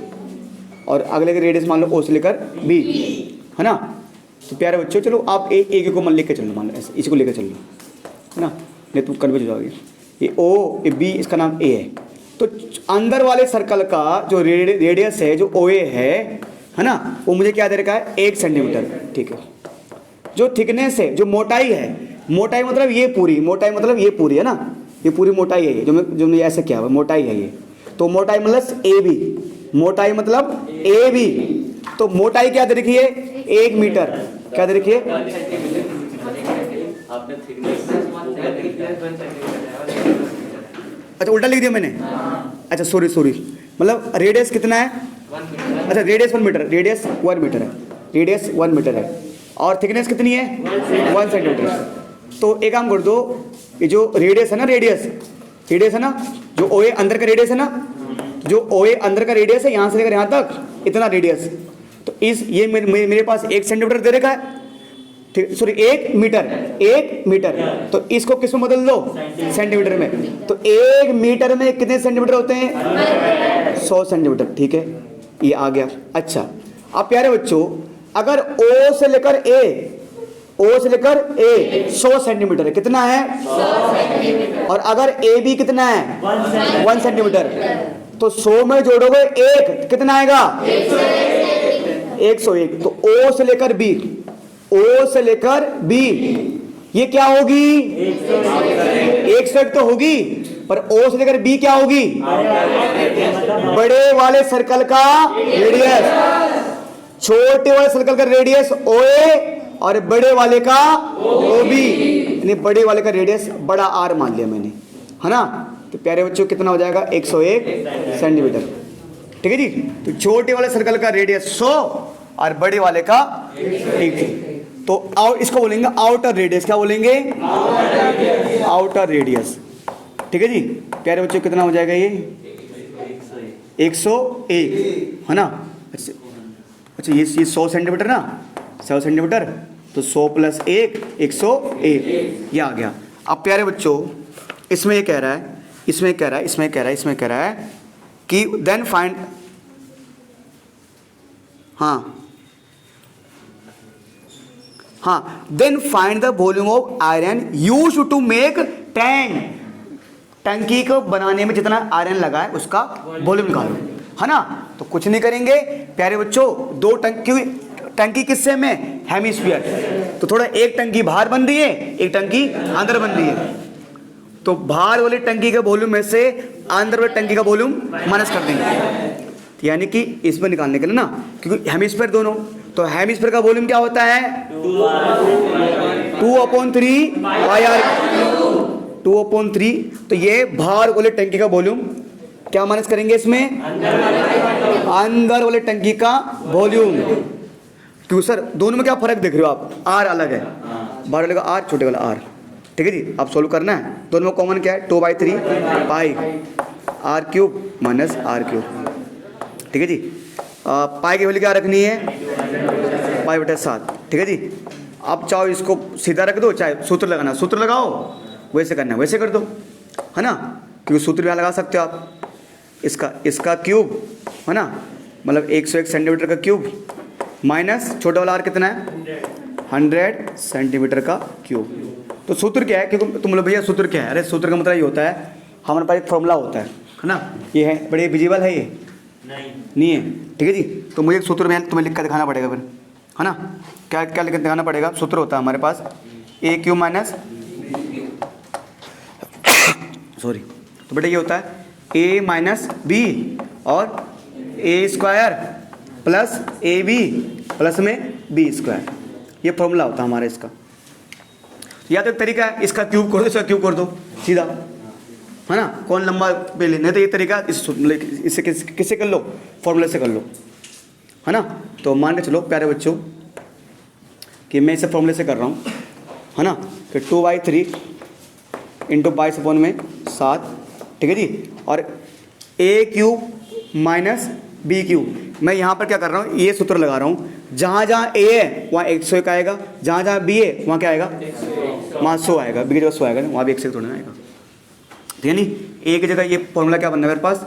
और अगले का रेडियस मान लो ओ से लेकर बी, है ना। तो प्यारे बच्चों चलो आप ए को मन लिख के चलो, मान लो ऐसे इसको लेकर चल लो, है ना, नहीं तुम कन्फ्यूज हो जाओगे। ये ओ, ये बी, इसका नाम ए है। तो अंदर वाले सर्कल का जो रेडियस है, जो ओ ए है ना, वो मुझे क्या दे रखा है 1 सेंटीमीटर, ठीक है। जो थिकनेस है, जो मोटाई है, मोटाई मतलब ये पूरी, मोटाई मतलब ये पूरी है ना, ये पूरी मोटाई है, ये जो मैंने ऐसे किया हुआ मोटाई है ये। तो मोटाई मतलब ए बी, मोटाई मतलब ए बी। तो मोटाई क्या दे रखी है 1 मीटर, क्या दे रखी है, अच्छा उल्टा लिख दिया मैंने, अच्छा सॉरी मतलब रेडियस कितना है, अच्छा रेडियस 1 मीटर, रेडियस 1 मीटर है, रेडियस 1 मीटर है और थिकनेस कितनी है 1 सेंटीमीटर। तो एक काम कर दो, ये जो रेडियस है ना, रेडियस है ना, जो ओए अंदर का रेडियस है ना, जो ओए अंदर का रेडियस है यहाँ से लेकर यहाँ तक इतना रेडियस, तो ये मेरे पास 1 सेंटीमीटर दे रखा है, ठीक, सॉरी 1 मीटर, तो इसको किस में बदल दो सेंटीमीटर में। तो 1 मीटर में कितने सेंटीमीटर होते हैं 100 सेंटीमीटर, ठीक है, ये आ गया। अच्छा अब प्यारे बच्चों अगर O से लेकर A 100 सेंटीमीटर है, कितना है 100 सेंटीमीटर, और अगर AB कितना है 1 सेंटीमीटर, तो 100 में जोड़ोगे 1 कितना आएगा 101। तो O से लेकर B ये क्या होगी 101 तो होगी, पर O से लेकर B क्या होगी बड़े वाले सर्कल का रेडियस, छोटे वाले सर्कल का रेडियस OA और बड़े वाले का OB, यानी बड़े वाले का रेडियस बड़ा R मान लिया मैंने, है ना। तो प्यारे बच्चों कितना हो जाएगा 101 सेंटीमीटर, ठीक है जी। तो छोटे वाले सर्कल का रेडियस 100 और बड़े वाले का 1, तो इसको बोलेंगे आउटर रेडियस, क्या बोलेंगे आउटर रेडियस, ठीक है जी। प्यारे बच्चों कितना हो जाएगा ये 101, है ना। अच्छा ये 100 सेंटीमीटर ना, 100 सेंटीमीटर, तो 100 प्लस 1 101 ये आ गया। अब प्यारे बच्चों इसमें ये कह रहा है कि then find, then find the volume of iron used to make tank, टंकी को बनाने में जितना आयरन लगा है उसका वॉल्यूम निकालो, है ना। तो कुछ नहीं करेंगे प्यारे बच्चों, 2 टंकी किससे में हेमिस्फीयर, तो थोड़ा एक टंकी बाहर बन रही है, एक टंकी अंदर बन रही है, तो बाहर वाली टंकी के वॉल्यूम में से अंदर वाली टंकी का वॉल्यूम माइनस कर देंगे, यानी कि इसमें निकालने के लिए ना, क्योंकि हेमिस्फीयर दोनों, तो हेमिस्फीयर का वॉल्यूम क्या होता है 2/3 पाई आर, 2/3। तो ये बाहर वाले टंकी का वॉल्यूम क्या माइनस करेंगे इसमें, अंदर वाले टंकी का वॉल्यूम। क्यों सर दोनों में क्या फर्क देख रहे हो आप, आर अलग है, बाहर वाले का आर, छोटे वाला आर, ठीक है जी। आप सोल्व करना है, दोनों में कॉमन क्या है 2/3 pi r cube minus r cube, ठीक है जी। पाई की वैल्यू क्या रखनी है पाई/7, ठीक है जी। आप चाहो इसको सीधा रख दो, चाहे सूत्र लगाना सूत्र लगाओ, वैसे करना वैसे कर दो, है ना, क्योंकि सूत्र भी लगा सकते हो आप। इसका क्यूब है ना, मतलब 101 सेंटीमीटर का क्यूब माइनस छोटा वाला आर कितना है 100 सेंटीमीटर का क्यूब। तो सूत्र क्या है, क्योंकि तुम लोग भैया सूत्र क्या है, अरे सूत्र का मतलब ये होता है हमारे पास एक फॉर्मूला होता है ना, ये है बड़े विजिबल है, ये नहीं है, ठीक है जी। तो मुझे एक सूत्र में तुम्हें लिख कर दिखाना पड़ेगा फिर, है ना, क्या क्या लिख कर दिखाना पड़ेगा। सूत्र होता है हमारे पास ए क्यू माइनस, सॉरी, तो बेटा ये होता है ए माइनस बी और a square plus a b plus में बी स्क्वायर, ये फॉर्मूला होता है हमारा इसका। या तो एक तरीका है इसका क्यूब कर दो, इसका क्यूब कर दो सीधा, है ना, कौन लंबा पे ले, नहीं तो ये तरीका इससे किससे कर लो, फॉर्मूले से कर लो, है ना। तो मान के चलो प्यारे बच्चों कि मैं इसे फॉर्मूले से कर रहा हूँ, है ना, कि 2/3 इंटू 22/7, ठीक है जी, और ए क्यूब माइनस बी क्यूब। मैं यहाँ पर क्या कर रहा हूँ, ये सूत्र लगा रहा हूँ, जहाँ जहाँ ए है वहाँ 101 आएगा, जहाँ जहाँ बी है वहाँ क्या आएगा, वहाँ 100 आएगा, बी की जगह 100 आएगा, वहाँ भी 101 थोड़ा आएगा, ठीक है नहीं। ए की जगह ये फॉर्मूला क्या बनना है मेरे पास,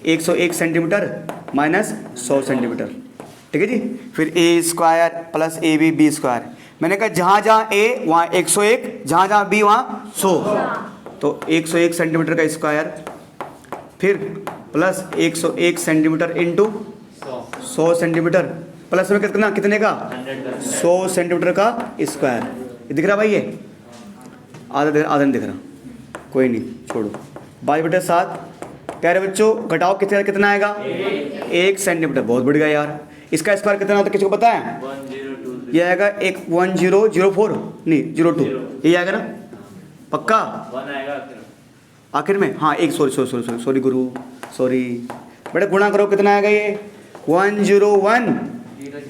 101 सेंटीमीटर माइनस 100 सेंटीमीटर, ठीक है जी। फिर a square plus a b b square, मैंने कहा जहाँ जहाँ ए वहाँ 101, जहाँ जहाँ बी वहाँ 100, तो 101 सेंटीमीटर का स्क्वायर, फिर plus 101 centimetre into 100 centimetre, plus में कितना, कितने का 100 सेंटीमीटर का स्क्वायर। ये दिख रहा भाई, ये आधा नहीं दिख रहा, कोई नहीं छोड़ो। 22/7 प्यारे बच्चों घटाओ कितना कितना आएगा, 1 सेंटीमीटर, बहुत बढ़ गया यार। इसका स्क्वायर कितना होता है किसी को पता है, ये आएगा 1004 नहीं 02, ये आएगा ना पक्का, 1 आएगा आखिर में, हाँ एक सॉरी गुरु सॉरी बेटा, गुणा करो कितना आएगा ये 101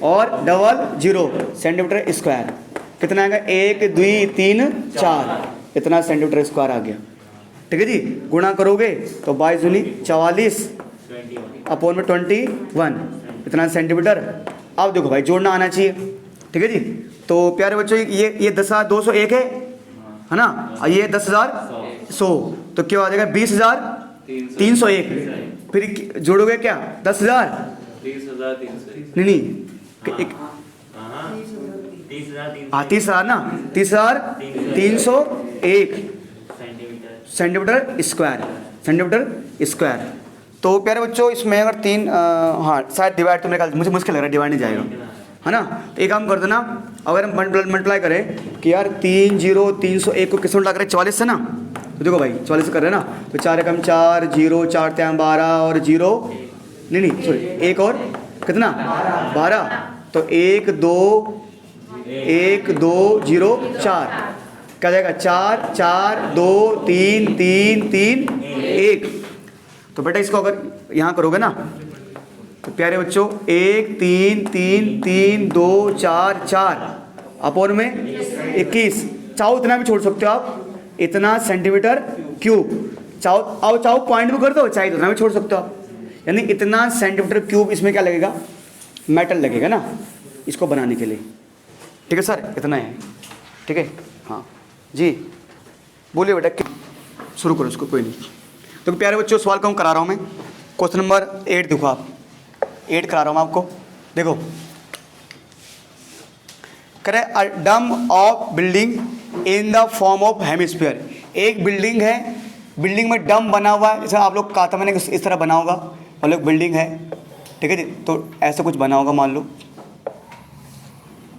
और 00 सेंटीमीटर स्क्वायर, कितना आएगा 1 2 3 4, इतना सेंटीमीटर स्क्वायर आ गया, ठीक है जी। गुणा करोगे तो 22 दूनी 44 अपॉन में 21, इतना सेंटीमीटर। अब देखो भाई जोड़ना आना चाहिए, ठीक है जी। तो प्यारे बच्चों ये 10,201 है ना, और ये 10,100, तो क्या आ जाएगा 20,301। फिर जोड़ोगे क्या 10,000, 30,301 नहीं हाँ 30,000 ना, 30,301 सेंटीमीटर स्क्वायर। तो प्यारे बच्चों इसमें अगर 3 हाँ शायद डिवाइड, तो मेरे ख्याल मुझे मुश्किल लग रहा है, डिवाइड नहीं जाएगा, है ना। तो एक काम कर देना, अगर हम मल्टीप्लाई करें कि यार 3,0,301 को किसमें लग रहा है 44 से ना, तो देखो भाई 44 से कर रहे हैं ना, तो 4 एकम 4, 0 4 3 12 और 0 नहीं सॉरी एक और कितना 12, तो 1 2 0 4 क्या जाएगा 4 4 2 3 3 3 1। तो बेटा इसको अगर यहाँ करोगे ना तो प्यारे बच्चों 1 3 3 3 2 4 4 अपॉन में 21, चाहो इतना भी छोड़ सकते हो आप, इतना सेंटीमीटर क्यूब, चाहो पॉइंट भी कर दो, चाहे इतना भी छोड़ सकते हो आप, यानी इतना सेंटीमीटर क्यूब इसमें क्या लगेगा, मेटल लगेगा ना इसको बनाने के लिए, ठीक है सर, इतना है, ठीक है। हाँ जी बोलिए बेटा, शुरू करो इसको, कोई नहीं। तो प्यारे बच्चों सवाल का करा रहा हूँ मैं, क्वेश्चन नंबर 8 देखो आप, 8 करा रहा हूँ आपको, देखो करे अ डम of building in the form of hemisphere. एक बिल्डिंग है, बिल्डिंग में डम बना हुआ है, जैसे आप लोग कहा था मैंने इस तरह बना होगा, मतलब बिल्डिंग है, ठीक है जी, तो ऐसा कुछ बना होगा, मान लो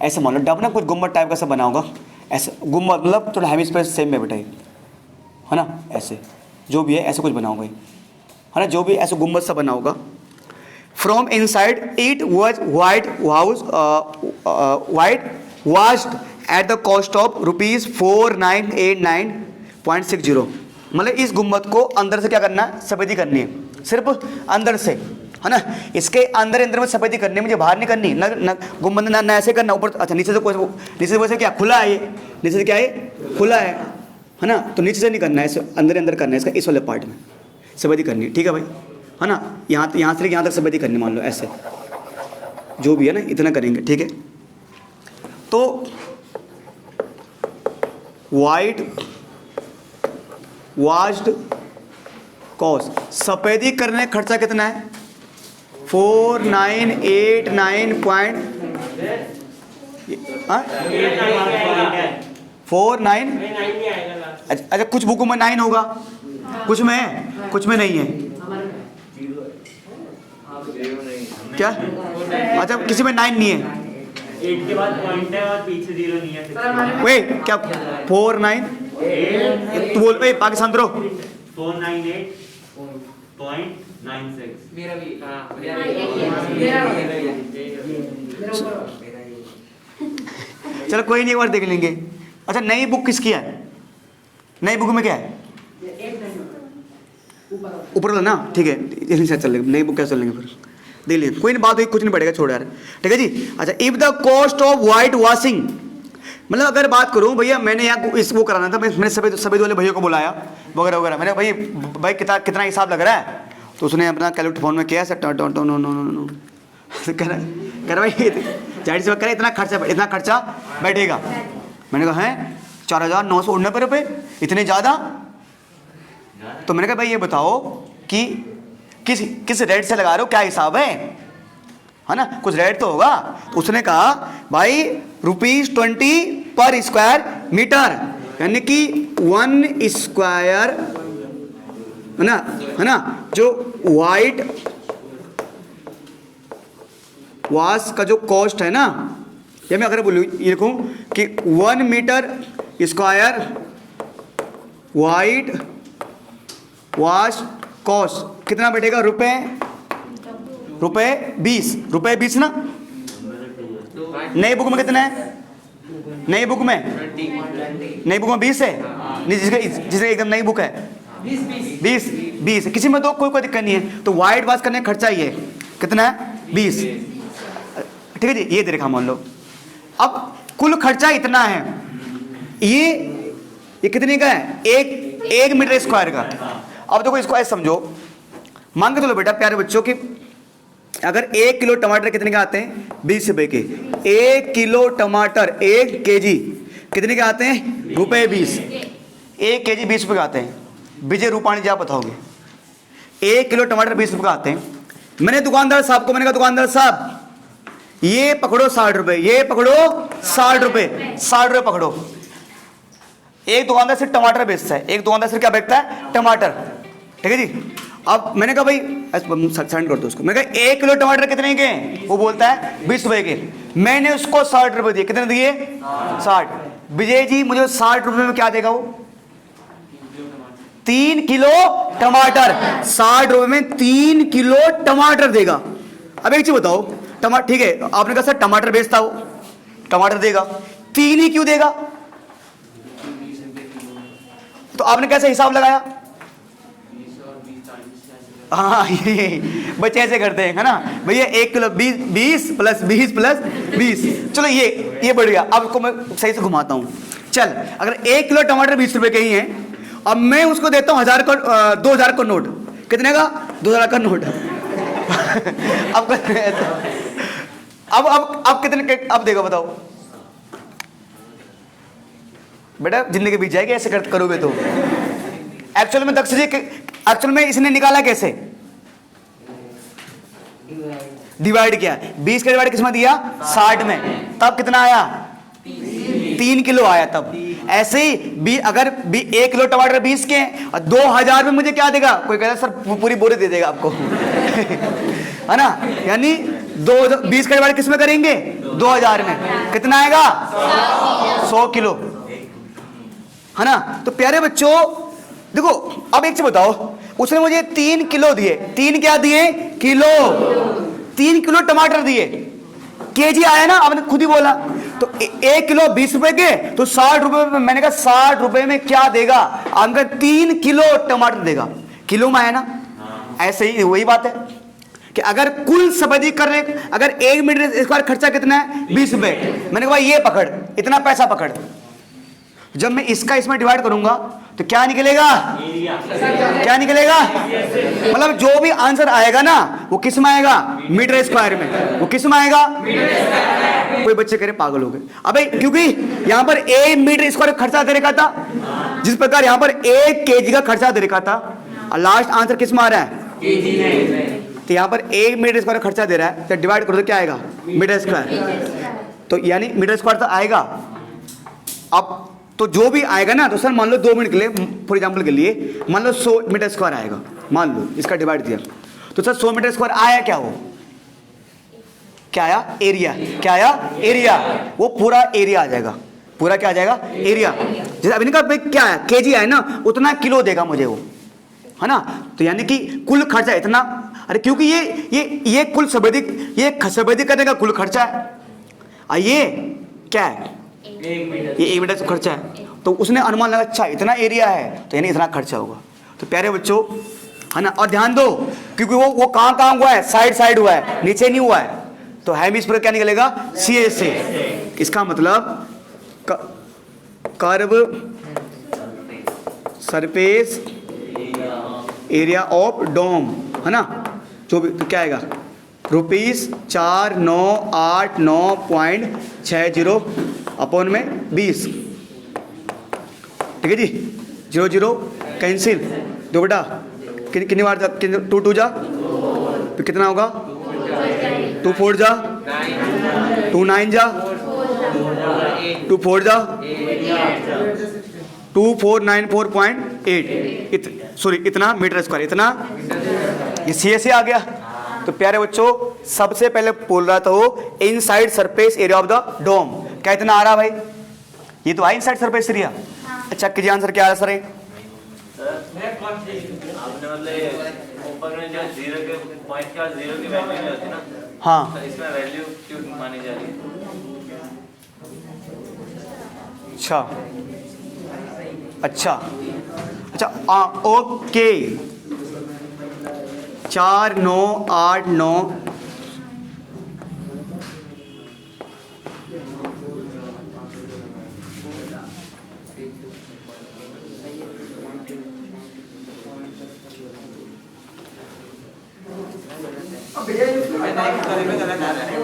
ऐसा, मान लो डम ना कुछ गुम्बद टाइप का सा बना होगा, ऐसा गुम्बद मतलब थोड़ा हेमिस्फीयर सेम में बेटा है ना, ऐसे जो भी है ऐसा कुछ बना होगा, है ना, जो भी ऐसा गुम्बद सा बना होगा। From inside it was white washed at the cost of ₹4989.60। मतलब इस गुम्बद को अंदर से क्या करना है, सफेदी करनी है, सिर्फ अंदर से, है ना, इसके अंदर अंदर में सफेदी करनी है, मुझे बाहर नहीं करनी, न गुम्बद न ऐसे करना ऊपर, अच्छा नीचे से वैसे क्या खुला है, ये नीचे से क्या है खुला है ना, तो नीचे से नहीं करना है, ऐसे अंदर अंदर करना है, इसका इस वाले पार्ट में सफेदी करनी है, ठीक है भाई, है ना, यहाँ से यहाँ तक सफेदी करनी, मान लो ऐसे जो भी है ना इतना करेंगे, ठीक है। तो वाइट वाश्ड कॉस्ट, सफेदी करने का खर्चा कितना है 4989 पॉइंट 49, अच्छा कुछ बुकों में 9 होगा, कुछ में है, कुछ में नहीं है, क्या, अच्छा किसी में 9 नहीं है, 8 के बाद पॉइंट है और पीछे 0 नहीं है, वे क्या 49 तू बोल पे पाकिस्तान 498 0.96। मेरा भी हाँ चलो कोई नहीं, एक बार देख लेंगे। अच्छा नई बुक किसकी है? नई बुक में क्या है? ऊपर वाला ना, ठीक है, यहीं से चल लेंगे। नई बुक कैसे चलेंगे फिर, देख लीजिए, कोई नहीं, बात हुई, कुछ नहीं पड़ेगा, छोड़ यार, ठीक है जी। अच्छा, if the cost of white washing, मतलब अगर बात करूं भैया, मैंने यहाँ इस वो कराना था, मैंने सफेद वाले भैया को बुलाया वगैरह वगैरह, मैंने भाई कितना हिसाब लग रहा है, तो उसने अपना कैलकुलेटर फोन में किया सर, कह रहा भाई जाहिर सी बात करें, इतना खर्चा बैठेगा। मैंने कहा है 4,999 रुपये, इतने ज़्यादा? तो मैंने कहा भाई ये बताओ कि किस रेट से लगा रहे हो, क्या हिसाब है ना, कुछ रेट तो होगा। तो उसने कहा भाई ₹20 पर स्क्वायर मीटर, यानी कि 1 स्क्वायर है ना, जो वाइट वॉश का जो कॉस्ट है ना, या मैं अगर बोलूँ ये लिखूँ कि 1 metre square white wash cost कितना बैठेगा? रुपए 20 ना। नई बुक में कितना है? नई बुक में 20 है, नहीं जिसका एकदम नई बुक है 20, किसी में तो कोई दिक्कत नहीं है। तो वाइट वॉश करने का खर्चा ही है, कितना है? 20, ठीक है जी, ये दे रखा मान लो। अब कुल खर्चा इतना है, ये कितने का है? एक मीटर स्क्वायर का। अब देखो इसको ऐसे समझो, मान के चलो बेटा प्यारे बच्चों कि अगर 1 किलो टमाटर कितने के आते हैं? 20 रुपए के। 1 किलो टमाटर 1 केजी कितने के आते हैं? ₹20। 1 केजी 20 रुपए के आते हैं। विजय रूपाणी जी आप बताओगे, 1 किलो टमाटर 20 रुपए के आते हैं। मैंने दुकानदार साहब को मैंने कहा दुकानदार साहब ये पकड़ो 60 रुपए, ये पकड़ो 60 रुपए, 60 रुपए पकड़ो। एक दुकानदार सिर्फ टमाटर बेचता है, एक दुकानदार सिर्फ क्या बेचता है? टमाटर, ठीक है जी। अब मैंने कहा भाई सेंड कर दो उसको, मैंने कहा 1 किलो टमाटर कितने के? वो बोलता है 20 रुपए के। मैंने उसको 60 रुपए दिए, कितने दिए? 60। विजय जी मुझे 60 रुपए में क्या देगा वो? 3 किलो टमाटर। 60 रुपए में 3 किलो टमाटर देगा। अब एक चीज बताओ, टमाटर ठीक है, आपने कहा सर टमाटर बेचता हो, टमाटर देगा, 3 ही क्यों देगा? तो आपने कैसे हिसाब लगाया? हाँ ये बच्चे ऐसे करते हैं, है ना भैया, 1 किलो 20 प्लस 20 प्लस 20। चलो ये बढ़िया। अब इसको मैं सही से घुमाता हूँ। चल, अगर 1 किलो टमाटर 20 रुपए के ही हैं, अब मैं उसको देता हूँ 2000 का नोट। कितने का? 2000 का नोट। अब कितने? अब देखो बताओ बेटा, जिंदगी बीत जाएगी ऐसे करोगे तो। एक्चुअल में दक्ष जी, एक्चुअल में इसने निकाला कैसे? डिवाइड किया। 20 का डिवाइड किस में दिया? 60 में। तब कितना आया? 3 किलो आया तब। ऐसे ही अगर 1 किलो टमाटर 20 के और 2000 में मुझे क्या देगा? कोई कहता सर पूरी बोरी दे देगा आपको। है ना, यानी 20 का डिवाइड किस में करेंगे? 2000 में। कितना आएगा? 100 किलो, है ना। तो प्यारे बच्चों देखो, अब एक चीज बताओ, उसने मुझे 3 किलो दिए। 3 क्या दिए? किलो। 3 किलो टमाटर दिए, केजी आया ना, आपने खुद ही बोला। तो 1 किलो 20 रुपए के, तो 60 रुपए में, मैंने कहा 60 रुपए में क्या देगा? आपका 3 किलो टमाटर देगा। किलो में आया ना। ऐसे ही वही बात है कि अगर कुल सब्जी करने, अगर 1 मीटर स्क्वायर खर्चा कितना है? 20 रुपए। मैंने कहा ये पकड़, इतना पैसा पकड़। जब मैं इसका इसमें डिवाइड करूंगा तो क्या निकलेगा? क्या निकलेगा? मतलब जो भी आंसर आएगा ना, वो किस में आएगा? मीटर स्क्वायर में। वो किस में आएगा? कोई बच्चे कह रहे पागल हो गए। अबे क्योंकि यहां पर 1 मीटर स्क्वायर खर्चा दे रखा था, जिस प्रकार यहां पर 1 केजी का खर्चा दे रखा था, और लास्ट आंसर किस में आ रहा है? तो यहां पर 1 मीटर स्क्वायर खर्चा दे रहा है, तो डिवाइड करो तो क्या आएगा? Metre square. तो यानी मीटर स्क्वायर तो आएगा। अब तो जो भी आएगा ना, तो सर मान लो 2 मिनट के लिए, फॉर एग्जाम्पल के लिए मान लो 100 मीटर स्क्वायर आएगा, मान लो इसका डिवाइड दिया, तो सर 100 मीटर स्क्वायर आया क्या? वो क्या आया? एरिया। क्या आया? एरिया। वो पूरा एरिया आ जाएगा। पूरा क्या आ जाएगा? एरिया। जैसे अभी कहा क्या है? केजी आया ना, उतना किलो देगा मुझे वो। है ना। तो यानी कि कुल खर्चा इतना, अरे क्योंकि ये कुल संवेदी, ये संवेदी करने का कुल खर्चा है, और ये क्या है, ये 1 मीटर खर्चा है। तो उसने अनुमान लगा अच्छा इतना एरिया है तो यानी इतना खर्चा होगा। तो प्यारे बच्चों है ना, और ध्यान दो क्योंकि वो कहाँ हुआ है, साइड हुआ है, नीचे नहीं हुआ है। तो हेमिस्फीयर क्या निकलेगा, CA से। इसका मतलब curve surface area of dome, है ना, जो भी, तो क्या आएगा ₹4989.60 अपॉन में 20। ठीक है जी, 0 कैंसिल, दो बेटा कितनी बार 2 2 जा, तो कितना होगा 2 4 जा, 2 9 जा, 2 4 जा, 2494.8 सॉरी इतना मीटर स्क्वायर, इतना ये CA से आ गया। तो प्यारे बच्चों सबसे पहले बोल रहा था वो inside surface area of the dome, क्या इतना आ रहा भाई, ये तो इनसाइड सरफेस एरिया। अच्छा कीजिए आंसर क्या आ रहा सर, आपने मतलब ऊपर में जो 0 के पॉइंट का 0 की वैल्यू नहीं होती ना, हाँ तो इसमें वैल्यू क्यों मानी जा रही है? अच्छा ओके 4989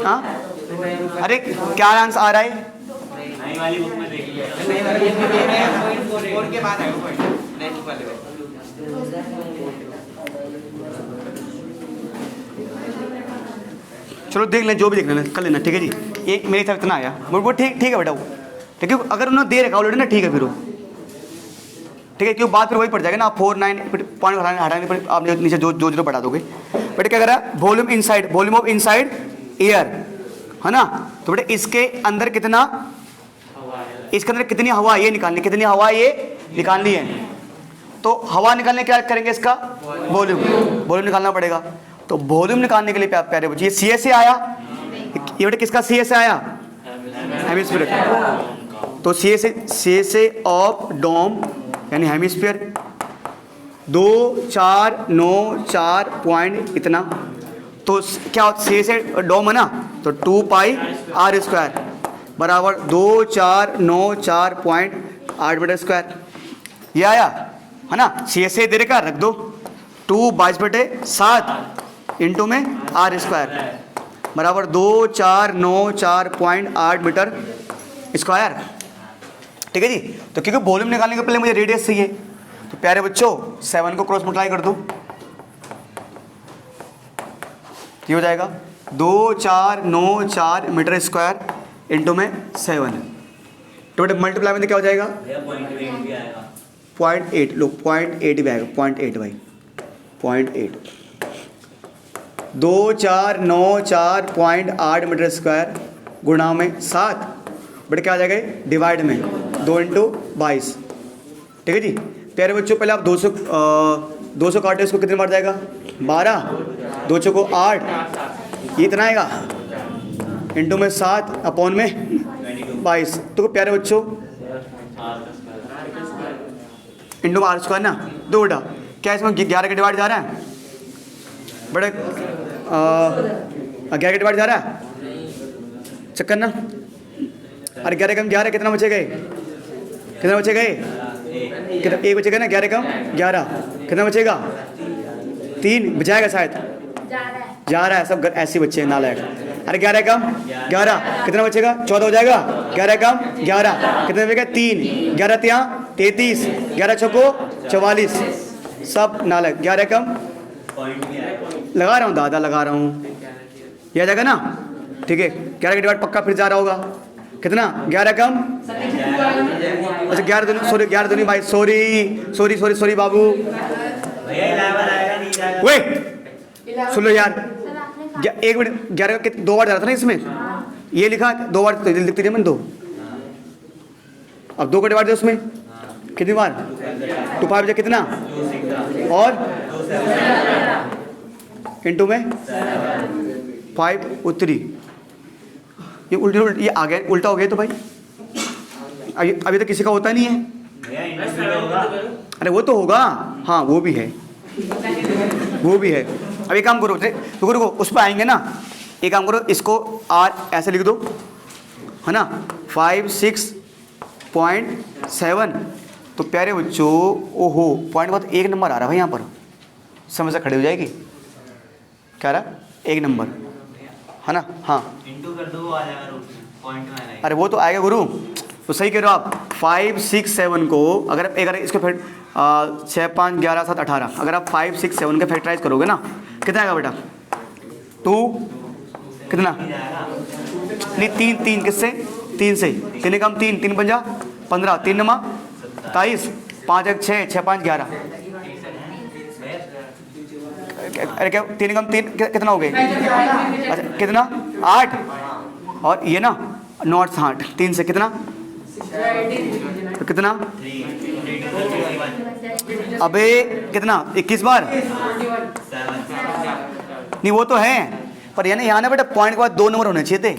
हाँ, अरे क्या आंसर आ रहा है, नई वाली बुक में देखिए। के बाद आएगा पॉइंट नेक्स्ट वाले में। चलो देख लें, जो भी देख लेना कर लेना, ठीक है जी। ये मेरी तरफ इतना आया, वो ठीक है बेटा, वो ठीक है, अगर उन्होंने दे रखा ऑलरेडी ना, ठीक है फिर वो ठीक है, क्यों बात फिर वही पड़ जाएगा ना, आप 49 पॉइंट हटाने पर आप नीचे जो बढ़ा दोगे। बेटा क्या करा, वॉल्यूम ऑफ इनसाइड एयर, है ना। तो बेटा इसके अंदर कितना, इसके अंदर कितनी हवा ये निकालनी, कितनी हवा ये निकालनी है। तो हवा निकालने क्या करेंगे, इसका वॉल्यूम निकालना पड़ेगा। तो वॉल्यूम निकालने के लिए प्यारे बच्चे, ये CA से आया, ये बेटा किसका CA से आया, हेमिस्फीयर। तो CA से ऑफ डोम यानी हेमिस्फीयर 2494 पॉइंट इतना। तो क्या CA से डोम है ना, तो 2 पाई r स्क्वायर बराबर 2494.8 मीटर स्क्वायर, ये आया है ना। CA से दे रखा, रख दो 2 22/7 इंटू में r स्क्वायर बराबर 2494.8 मीटर स्क्वायर, ठीक है जी। तो क्योंकि वॉल्यूम निकालने के पहले मुझे रेडियस चाहिए, तो प्यारे बच्चों 7 को क्रॉस मल्टीप्लाई कर दो, ये हो जाएगा 2494 मीटर स्क्वायर इंटू में 7। तो बेटा मल्टीप्लाई में क्या हो जाएगा, 0.8 लो, 0.8 भी आएगा, 0.8 भाई 0.8 2494.8 मीटर स्क्वायर गुणा में 7, बट क्या आ जाएगा डिवाइड में 2 × 22, ठीक है जी। प्यारे बच्चों पहले आप 200 काटे, इसको कितने बार जाएगा 12, 2 को 8, ये इतना आएगा इंटू में 7 अपॉन में 22। तो प्यारे बच्चों इंटू में r स्क्वायर ना, दो बेटा क्या इसमें 11 का डिवाइड जा रहा है, बड़े 11 का डिवाइड जा रहा है, चक्कर ना। अरे 11 कम 11 कितना बचेगा, कितना बचेगा, कितना, 1 बचेगा ना, 11 कम 11 कितना बचेगा, 3 बचाएगा शायद, जा रहा है सब ऐसे बच्चे हैं नालायक। अरे 11 कम 11 कितना बचेगा, 14 हो जाएगा, 11 कम 11 कितना बचेगा, 3, 11 3 33, 11 6 44, सब नालायक। 11 कम लगा रहा हूँ दादा, लगा रहा हूँ, ये आ जाएगा ना, ठीक है। 11 का डिवाइड पक्का फिर जा रहा होगा, कितना 11 कम, अच्छा 11 दूनी, सॉरी 11 दूनी भाई, सॉरी बाबू, वे सुन लो यार, 1 मिनट, 11 का 2 बार जा रहा था ना इसमें, ये लिखा 2 बार लिखती थी मैंने 2, अब 2 का डिवाइड दो उसमें कितनी बार, 2 5 कितना और इंटू में 5 3, ये उल्टी ये आ गया, उल्टा हो गया तो भाई अभी तो किसी का होता नहीं है। अरे वो तो होगा, हाँ वो भी है, वो भी है। अब एक काम करो, रुको रुको, उस पर आएंगे ना। एक काम करो, इसको R ऐसे लिख दो, है ना, 5 6.7। तो प्यारे बच्चों, ओहो पॉइंट बहुत 1 नंबर आ रहा है भाई यहाँ पर, समस्या खड़ी हो जाएगी। क्या रहा 1 नंबर, है ना, हाँ इंटू कर दो, वो आ जाएगा रूट में, पॉइंट में आएगा। अरे वो तो आएगा गुरु, तो सही कह रहे हो आप। 5 6 7 को अगर इसके फिर 6 5 11 7 18, अगर आप 5 6 7 के फैक्टराइज करोगे ना, कितना आएगा बेटा 2 कितना नहीं 3 किससे 3 से, 3 कम 3 3 पंजा 15, 3 नमा 27, 5 1 6 6 5 11। अरे क्या 3 कम 3 कितना हो गए, अच्छा कितना 8, और ये ना 9 8 8, 3 से कितना तो कितना, अबे कितना 21 बार नहीं, वो तो है पर ये ना यहाँ ना बेटा पॉइंट के बाद 2 नंबर होने चाहिए थे,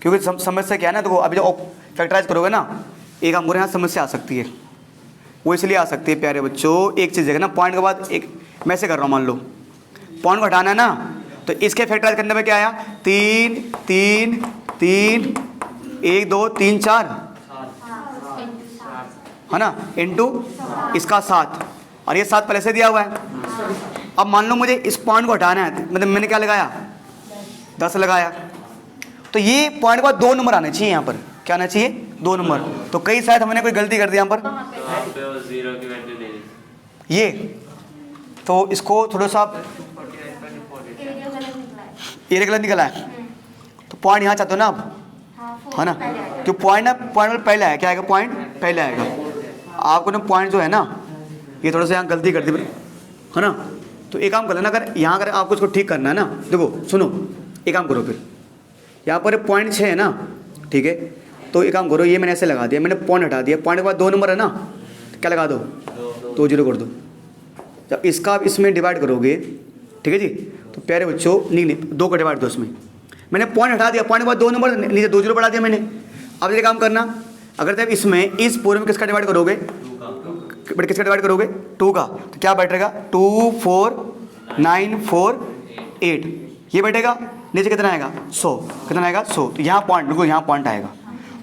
क्योंकि समस्या क्या है ना, देखो अभी जो फैक्टराइज करोगे ना, एक हम यहाँ समस्या आ सकती है, वो इसलिए आ सकती है प्यारे बच्चों। एक चीज़ है ना, पॉइंट के बाद एक मैं से कर रहा हूँ, मान लो पॉइंट घटाना है ना, तो इसके फैक्टराइज करने में क्या आया 3 3 3 1 2 3 4, है ना, इनटू इसका 7, और ये 7 पहले से दिया हुआ है। अब मान लो मुझे इस पॉइंट को हटाना है, मतलब मैंने क्या लगाया 10 लगाया, तो ये पॉइंट के बाद 2 नंबर आने चाहिए यहाँ पर, क्या आना चाहिए 2 नंबर। तो कई शायद हमने कोई गलती कर दी यहाँ पर, जीरो की वैल्यू ले ली ये तो इसको थोड़ा सा एरिया गलत निकला है, तो पॉइंट यहाँ चाहते हो ना आप, है ना, क्यों पॉइंट पहले आया, क्या आएगा पॉइंट पहले आएगा। आपको ना पॉइंट जो है ना, ये थोड़ा सा यहाँ गलती कर दी, है ना, तो एक काम कर लेना, अगर यहाँ अगर आपको इसको ठीक करना है ना, देखो सुनो, एक काम करो फिर यहाँ पर पॉइंट 6 है ना, ठीक है, तो एक काम करो, ये मैंने ऐसे लगा दिया, मैंने पॉइंट हटा दिया, पॉइंट के बाद 2 नंबर है ना, तो क्या लगा दो 2 0 कर दो। जब इसका आप इसमें डिवाइड करोगे, ठीक है जी, तो प्यारे बच्चों नहीं 2 का डिवाइड दो इसमें, मैंने पॉइंट हटा दिया, पॉइंट के बाद 2 नंबर नीचे 2 0 बढ़ा दिया मैंने। अब ये काम करना, अगर जब इसमें इस पूरे में किसका डिवाइड करोगे, बट किसका डिवाइड करोगे 2 का, तो क्या बैठेगा 2 4 9 4 8, ये बैठेगा, नीचे कितना आएगा 100, कितना आएगा 100, तो यहाँ पॉइंट बिल्कुल यहाँ पॉइंट आएगा,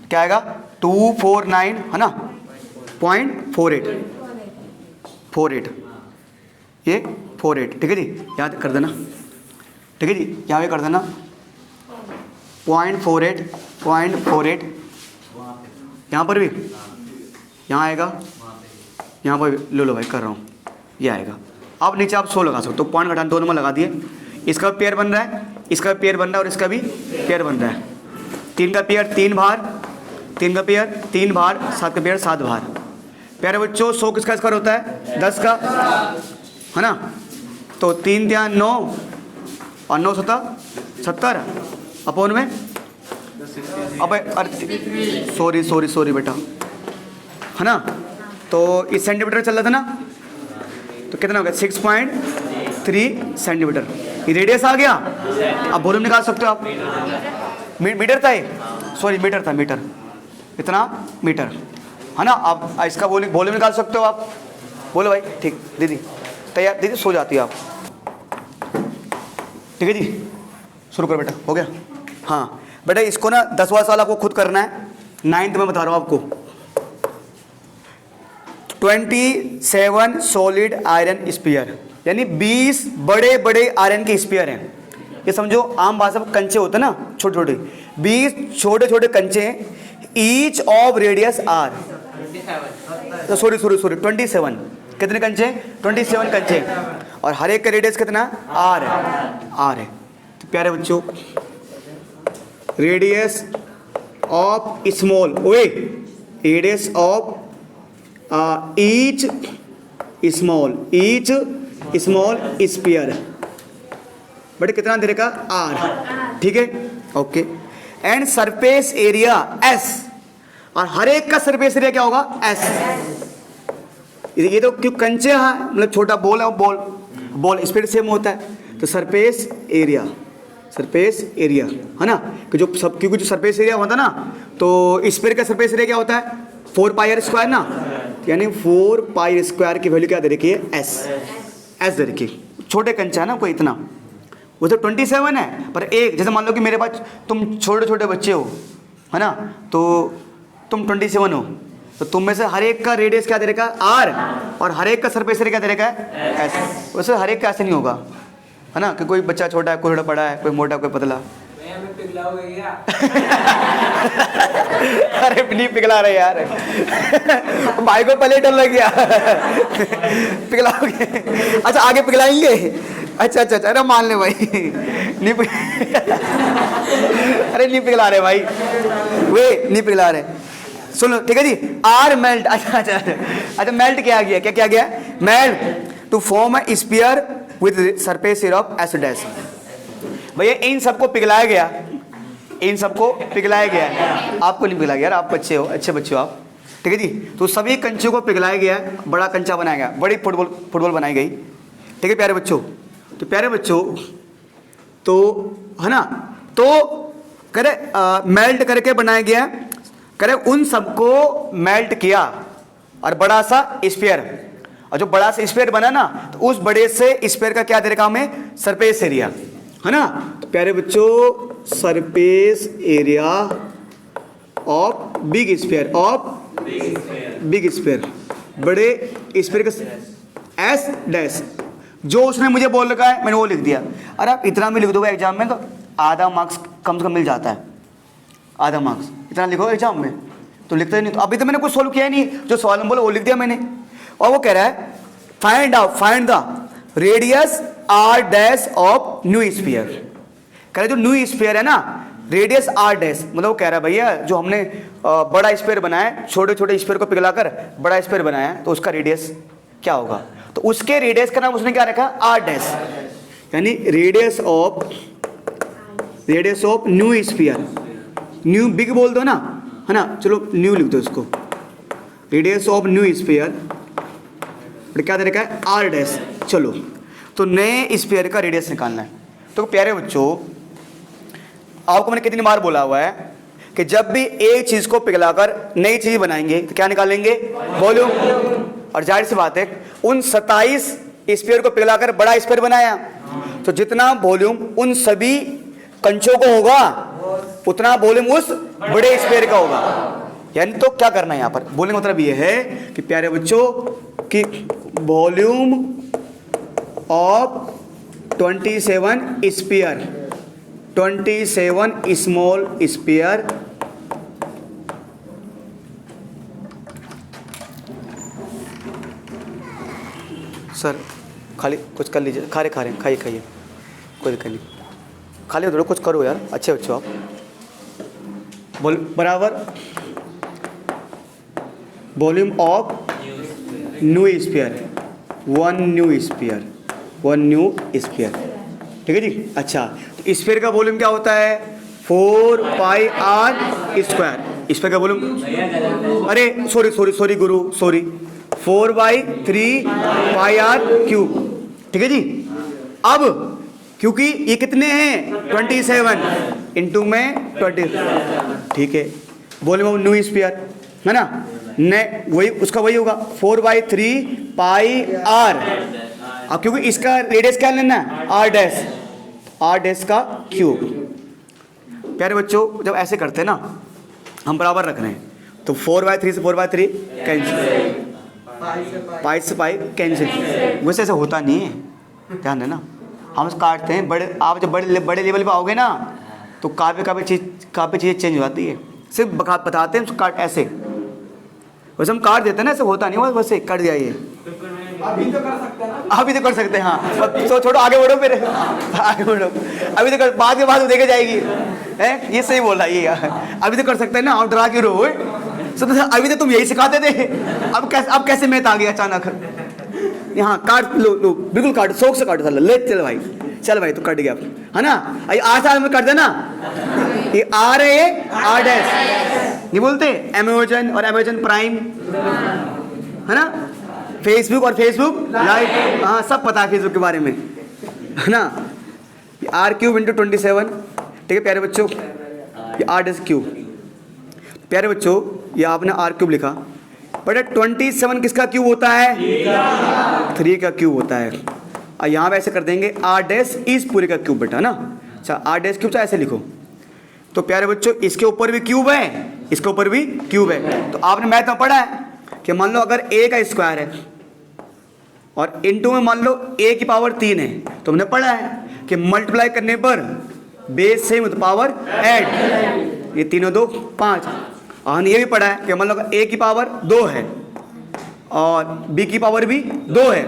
क्या आएगा 2 4 9, है ना, .48 ये 48, ठीक है जी, याद कर देना, ठीक है जी, यहाँ पे कर देना .48 यहाँ पर भी, यहाँ आएगा, यहाँ पर भी, लो भाई कर रहा हूँ, ये आएगा। अब नीचे आप 100 लगा सकते हो, तो पॉइंट घटाना 2 नंबर लगा दिए, इसका पेयर बन रहा है, इसका पेयर बन रहा है, और इसका भी पेयर बन रहा है। 3 का पेयर 3 बार, 3 का पेयर 3 बार, 7 का पेयर 7 बार। प्यारे बच्चों 100 किसका स्क्वायर होता है 10 का, है ना, तो 3 3 9 और 9 7 70 अपॉन में, अब सॉरी बेटा, है ना, तो इस सेंटीमीटर चल रहा था ना, तो कितना हो गया 6.3 सेंटीमीटर, ये रेडियस आ गया। अब वॉल्यूम निकाल सकते हो आप, मीटर था ये, सॉरी मीटर था, मीटर इतना मीटर, है ना। आप इसका वॉल्यूम निकाल सकते हो आप, बोलो भाई, ठीक दीदी तैयार, दीदी सो जाती है आप, ठीक है जी, शुरू करो बेटा, हो गया। हाँ बेटा इसको ना 10वां साल आपको खुद करना है, 9th में बता रहा हूँ आपको। 27 सॉलिड आयरन स्पीयर, यानी 20 बड़े बड़े आयरन के स्पीयर हैं। ये समझो आम भाषा में कंचे होते हैं ना, छोटे छोटे, 20 छोटे छोटे कंचे हैं, each of radius r, sorry 27, कितने कंचे, 27 कंचे, और हर एक का रेडियस कितना आर है। तो प्यारे बच्चों रेडियस ऑफ स्मॉल, ओए radius of each small sphere, but कितना दे रखा आर, ठीक है, okay. And surface area S, और हर एक का सरफेस एरिया क्या होगा एस, ये तो क्यों कंचे हाँ, मतलब छोटा बॉल है, वो बॉल स्पीड सेम होता है, तो सरफेस एरिया है ना, कि जो सब, क्योंकि जो सरफेस एरिया होता है ना, तो स्फीयर का सरफेस एरिया क्या होता है 4πr² ना, यानी 4πr² की वैल्यू क्या दे रखी है एस दे रखी है। छोटे कंचा है ना कोई इतना, वो तो 27 है, पर एक जैसे मान लो कि मेरे पास तुम छोटे छोटे बच्चे हो है ना, तो तुम 27 हो, तो तुम में से हर एक का रेडियस क्या दे रखा है आर, और हर एक का सरफेस एरिया क्या दे रखा है एस। वैसे हर एक का ऐसे नहीं होगा है ना, कि कोई बच्चा छोटा है, कोई थोड़ा बड़ा है, कोई मोटा, कोई पतला। अरे नहीं पिघला रहे यार भाई को पहले डर लग गया पिघलाओगे, अच्छा आगे पिघलाएंगे, अच्छा अरे मान ले भाई नहीं अरे नहीं पिघला रहे भाई, वे नहीं पिघला रहे, सुनो ठीक है जी। आर मेल्ट, अच्छा मेल्ट क्या गया, क्या गया melt to form a sphere with surface area of S dash. भैया इन सबको पिघलाया गया, इन सबको पिघलाया गया है, आपको नहीं पिघलाया गया यार, आप बच्चे हो, अच्छे बच्चे हो आप, ठीक है जी। तो सभी कंचों को पिघलाया गया, बड़ा कंचा बनाया गया, बड़ी फुटबॉल बनाई गई, ठीक है प्यारे बच्चों। तो प्यारे बच्चों तो है ना, तो करे मेल्ट करके बनाया गया, करे उन सबको मेल्ट किया और बड़ा सा स्फीयर, और जो बड़ा सा स्फीयर बना ना, तो उस बड़े से स्फीयर का क्या दे रखा हमें सरफेस एरिया है ना। तो प्यारे बच्चों surface area of big sphere, big sphere, बड़े स्फीयर का एस डैश, जो उसने मुझे बोल रखा है मैंने वो लिख दिया। अरे आप इतना भी लिख दोगे एग्जाम में तो आधा मार्क्स कम से कम मिल जाता है, आधा मार्क्स इतना लिखो एग्जाम में, तो लिखते ही नहीं। तो अभी तो मैंने कुछ सोल्व किया ही नहीं, जो सवाल में बोला वो लिख दिया मैंने, और वो कह रहा है find the radius r dash of new sphere. कह रहे जो न्यू स्फीयर है ना, रेडियस आर डैश, मतलब वो कह रहा है भैया जो हमने बड़ा स्फीयर बनाया है, छोटे छोटे स्फीयर को पिघलाकर बड़ा स्फीयर बनाया है, तो उसका रेडियस क्या होगा, तो उसके रेडियस का नाम उसने क्या रखा आर डैश, यानी radius of new sphere, new big बोल दो ना है ना, चलो न्यू लिख दो इसको, रेडियस ऑफ न्यू स्फीयर क्या दे रखा है आर डैश। चलो तो नए स्फीयर का रेडियस निकालना है। तो प्यारे बच्चों आपको मैंने कितनी बार बोला हुआ है कि जब भी एक चीज को पिघलाकर नई चीज बनाएंगे तो क्या निकालेंगे वॉल्यूम, और जाहिर सी बात है उन 27 स्फीयर को पिघलाकर बड़ा स्फीयर बनाया, तो जितना वॉल्यूम उन सभी कंचों को होगा उतना वॉल्यूम उस बड़े स्फीयर का होगा। यानी तो क्या करना है यहाँ पर, बोलने का मतलब ये है कि प्यारे बच्चों कि volume of 27 sphere, 27 small sphere sir खाली कुछ कर लीजिए, खा रहे खाइए कोई दिक्कत नहीं, खाली थोड़ा कुछ करो यार, अच्छे बच्चों आप बोल बराबर volume of new sphere, one new sphere, ठीक है जी। अच्छा तो स्फीयर का वॉल्यूम क्या होता है 4πr², स्फीयर का वॉल्यूम, अरे सॉरी गुरु सॉरी 4/3πr³, ठीक है जी। अब क्योंकि ये कितने हैं 27 इंटू में 20, ठीक है, वॉल्यूम ऑफ न्यू स्फीयर है ना, वही उसका वही होगा 4/3πr। अब क्योंकि इसका रेडियस क्या लेना है आर डैश का क्यूब। प्यारे बच्चों जब ऐसे करते हैं ना हम बराबर रख रहे हैं, तो 4/3 से 4/3 कैंसिल, पाई से पाई कैंसिल, वैसे ऐसे होता नहीं है, ध्यान देना हम काटते हैं बड़े, आप जब बड़े लेवल पे आओगे ना तो काफ़ी चीज़ें चेंज हो जाती है, सिर्फ बताते हैं काट ऐसे, वैसे हम काट देते हैं ना, ऐसे होता नहीं, वैसे कट दिया ये अभी तो कर सकते हैं हाँ, तो छोड़ो आगे बढ़ो, फिर आगे बढ़ो, अभी तो बाद के बाद देखे जाएगी है, ये सही बोल रहा है ये, अभी तो कर सकते हैं ना, और डरा क्यों रहो, अभी तो तुम यही सिखाते थे, अब कैसे मैथ आ गया अचानक, यहाँ काट लो बिल्कुल काट, शौक से काटो, ले चल भाई तो कट गया है ना, आसार में कर देना, ये आर है आर डैश नहीं बोलते, एमेजन और एमेजन प्राइम है ना, फेसबुक और फेसबुक लाइव, हाँ सब पता है फेसबुक के बारे में, है ना। R³ इंटू 27, ठीक है प्यारे बच्चों, ये R³ प्यारे बच्चों, ये आपने R³ लिखा, बट 27 किसका क्यूब होता है? 3 का क्यूब होता है। और यहाँ पे ऐसे कर देंगे R' इस पूरे का क्यूब बेटा, ना। अच्छा R' चाहे ऐसे लिखो। तो प्यारे बच्चों इसके ऊपर भी क्यूब है, इसके ऊपर भी क्यूब है। तो आपने मैथ में पढ़ा है कि मान लो अगर a का स्क्वायर है और इनटू में मान लो a की पावर 3 है, तो हमने पढ़ा है कि मल्टीप्लाई करने पर बेस सेम तो पावर ऐड, ये 3 और 2 5। और हमने ये भी पढ़ा है कि मान लो अगर a की पावर 2 है और b की पावर भी 2 है,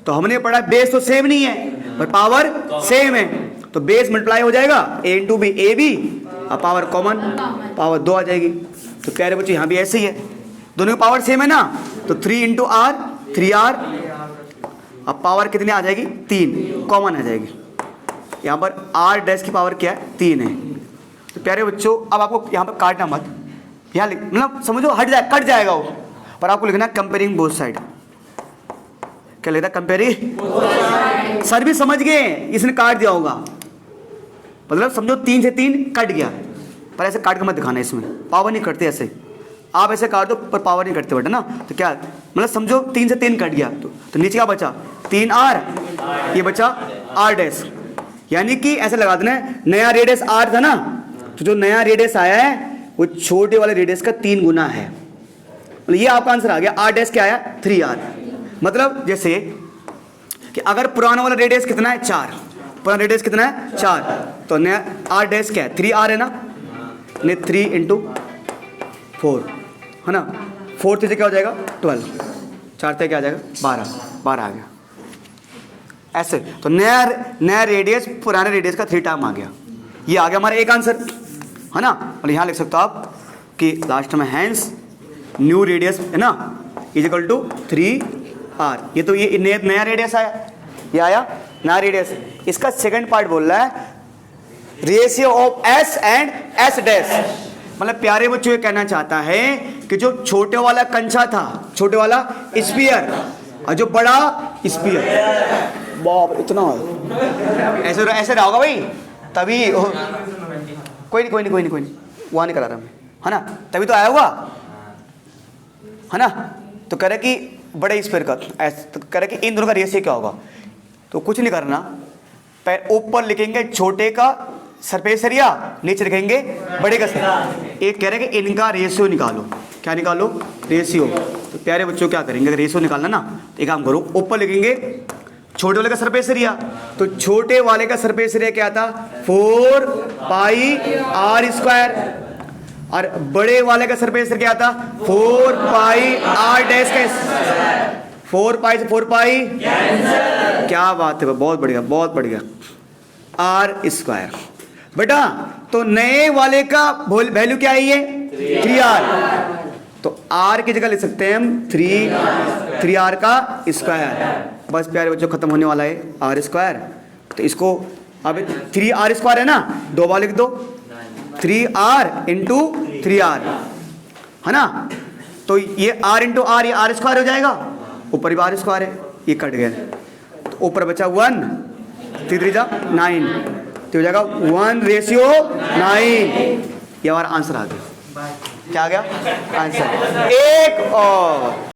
तो हमने पढ़ा है बेस तो सेम नहीं है पर पावर सेम है, तो बेस मल्टीप्लाई हो जाएगा a into b, a b और पावर कॉमन, पावर 2 आ जाएगी। तो प्यारे बच्चों यहाँ भी ऐसे ही है, दोनों की पावर सेम है ना, तो 3 इंटू आर 3r, अब पावर कितनी आ जाएगी? 3 कॉमन आ जाएगी। यहाँ पर R' की पावर क्या है? 3 है। तो प्यारे बच्चों अब आपको यहाँ पर काटना मत, यहाँ मतलब समझो हट जाए, कट जाएगा वो, पर आपको लिखना कंपेयरिंग बोथ साइड। क्या लिखता है? कंपेयरिंग। सर भी समझ गए, इसने काट दिया होगा, मतलब समझो 3 से 3 कट गया, पर ऐसे काट के मत दिखाना, इसमें पावर नहीं कटते ऐसे, आप ऐसे काट दो पर पावर नहीं कटते बेटा ना। तो क्या मतलब समझो 3 से 3 कट गया, तो नीचे क्या बचा? 3r, ये बचा R', यानी कि ऐसे लगा देना है, नया रेडियस r था ना, तो जो नया रेडियस आया है वो छोटे वाले रेडियस का 3 गुना है। मतलब ये आपका आंसर आ गया। R' क्या आया? 3r। मतलब जैसे कि अगर पुराना वाला रेडियस कितना है? 4, पुराना रेडियस कितना है? 4, तो नया R' क्या है? 3r है ना, ने 3 इंटू 4 है ना, 4 से क्या हो जाएगा? 12, 4 से क्या आ जाएगा? 12 आ गया ऐसे। तो नया रेडियस पुराने रेडियस का 3 टाइम आ गया, ये आ गया हमारा एक आंसर, है ना। और यहाँ लिख सकते हो आप कि लास्ट में हैंस न्यू रेडियस है ना इज इक्वल टू 3r। ये तो ये नया रेडियस आया, ये आया नया रेडियस। इसका सेकंड पार्ट बोल रहा है ratio of s and s'। मतलब प्यारे बच्चों ये कहना चाहता है कि जो छोटे वाला कंचा था, छोटे वाला स्फीयर, और जो बड़ा स्फीयर, बाप इतना ऐसे ऐसे रहा होगा भाई, तभी कोई नहीं वहाँ नहीं करा रहा मैं, है ना, तभी तो आया हुआ, है ना। तो कह रहे कि बड़े स्फीयर का ऐसे, तो कह रहे कि इन दोनों का रेशियो क्या होगा? तो कुछ नहीं करना, ऊपर लिखेंगे छोटे का सरफेस एरिया, नीचे लिखेंगे बड़े का सरफेस। एक कह रहे हैं कि इनका रेशियो निकालो। क्या निकालो? रेशियो। तो प्यारे बच्चों क्या करेंगे, अगर रेशियो निकालना ना, तो एक काम करो, ऊपर लिखेंगे छोटे वाले का सरफेस एरिया, तो छोटे वाले का सरफेस एरिया क्या था? 4 पाई r², और बड़े वाले का सरफेस एरिया क्या था? 4 पाई r', 4 पाई से 4 पाई, क्या बात है, बहुत बढ़िया बहुत बढ़िया, r²। बेटा तो नए वाले का वैल्यू क्या है? ये 3r, तो r की जगह लिख सकते हैं हम 3r का स्क्वायर। बस प्यारे बच्चों खत्म होने वाला है r²। तो इसको अब 3r² है ना, 2 बार लिख दो, 3r इंटू 3r, है ना। तो ये r इंटू r, ये r² हो जाएगा, ऊपर भी r² है, ये कट गया, तो ऊपर बचा 1, 3 जा 9, तो हो जाएगा 1:9। ये हमारा आंसर आ गया। क्या आ गया? आंसर। एक और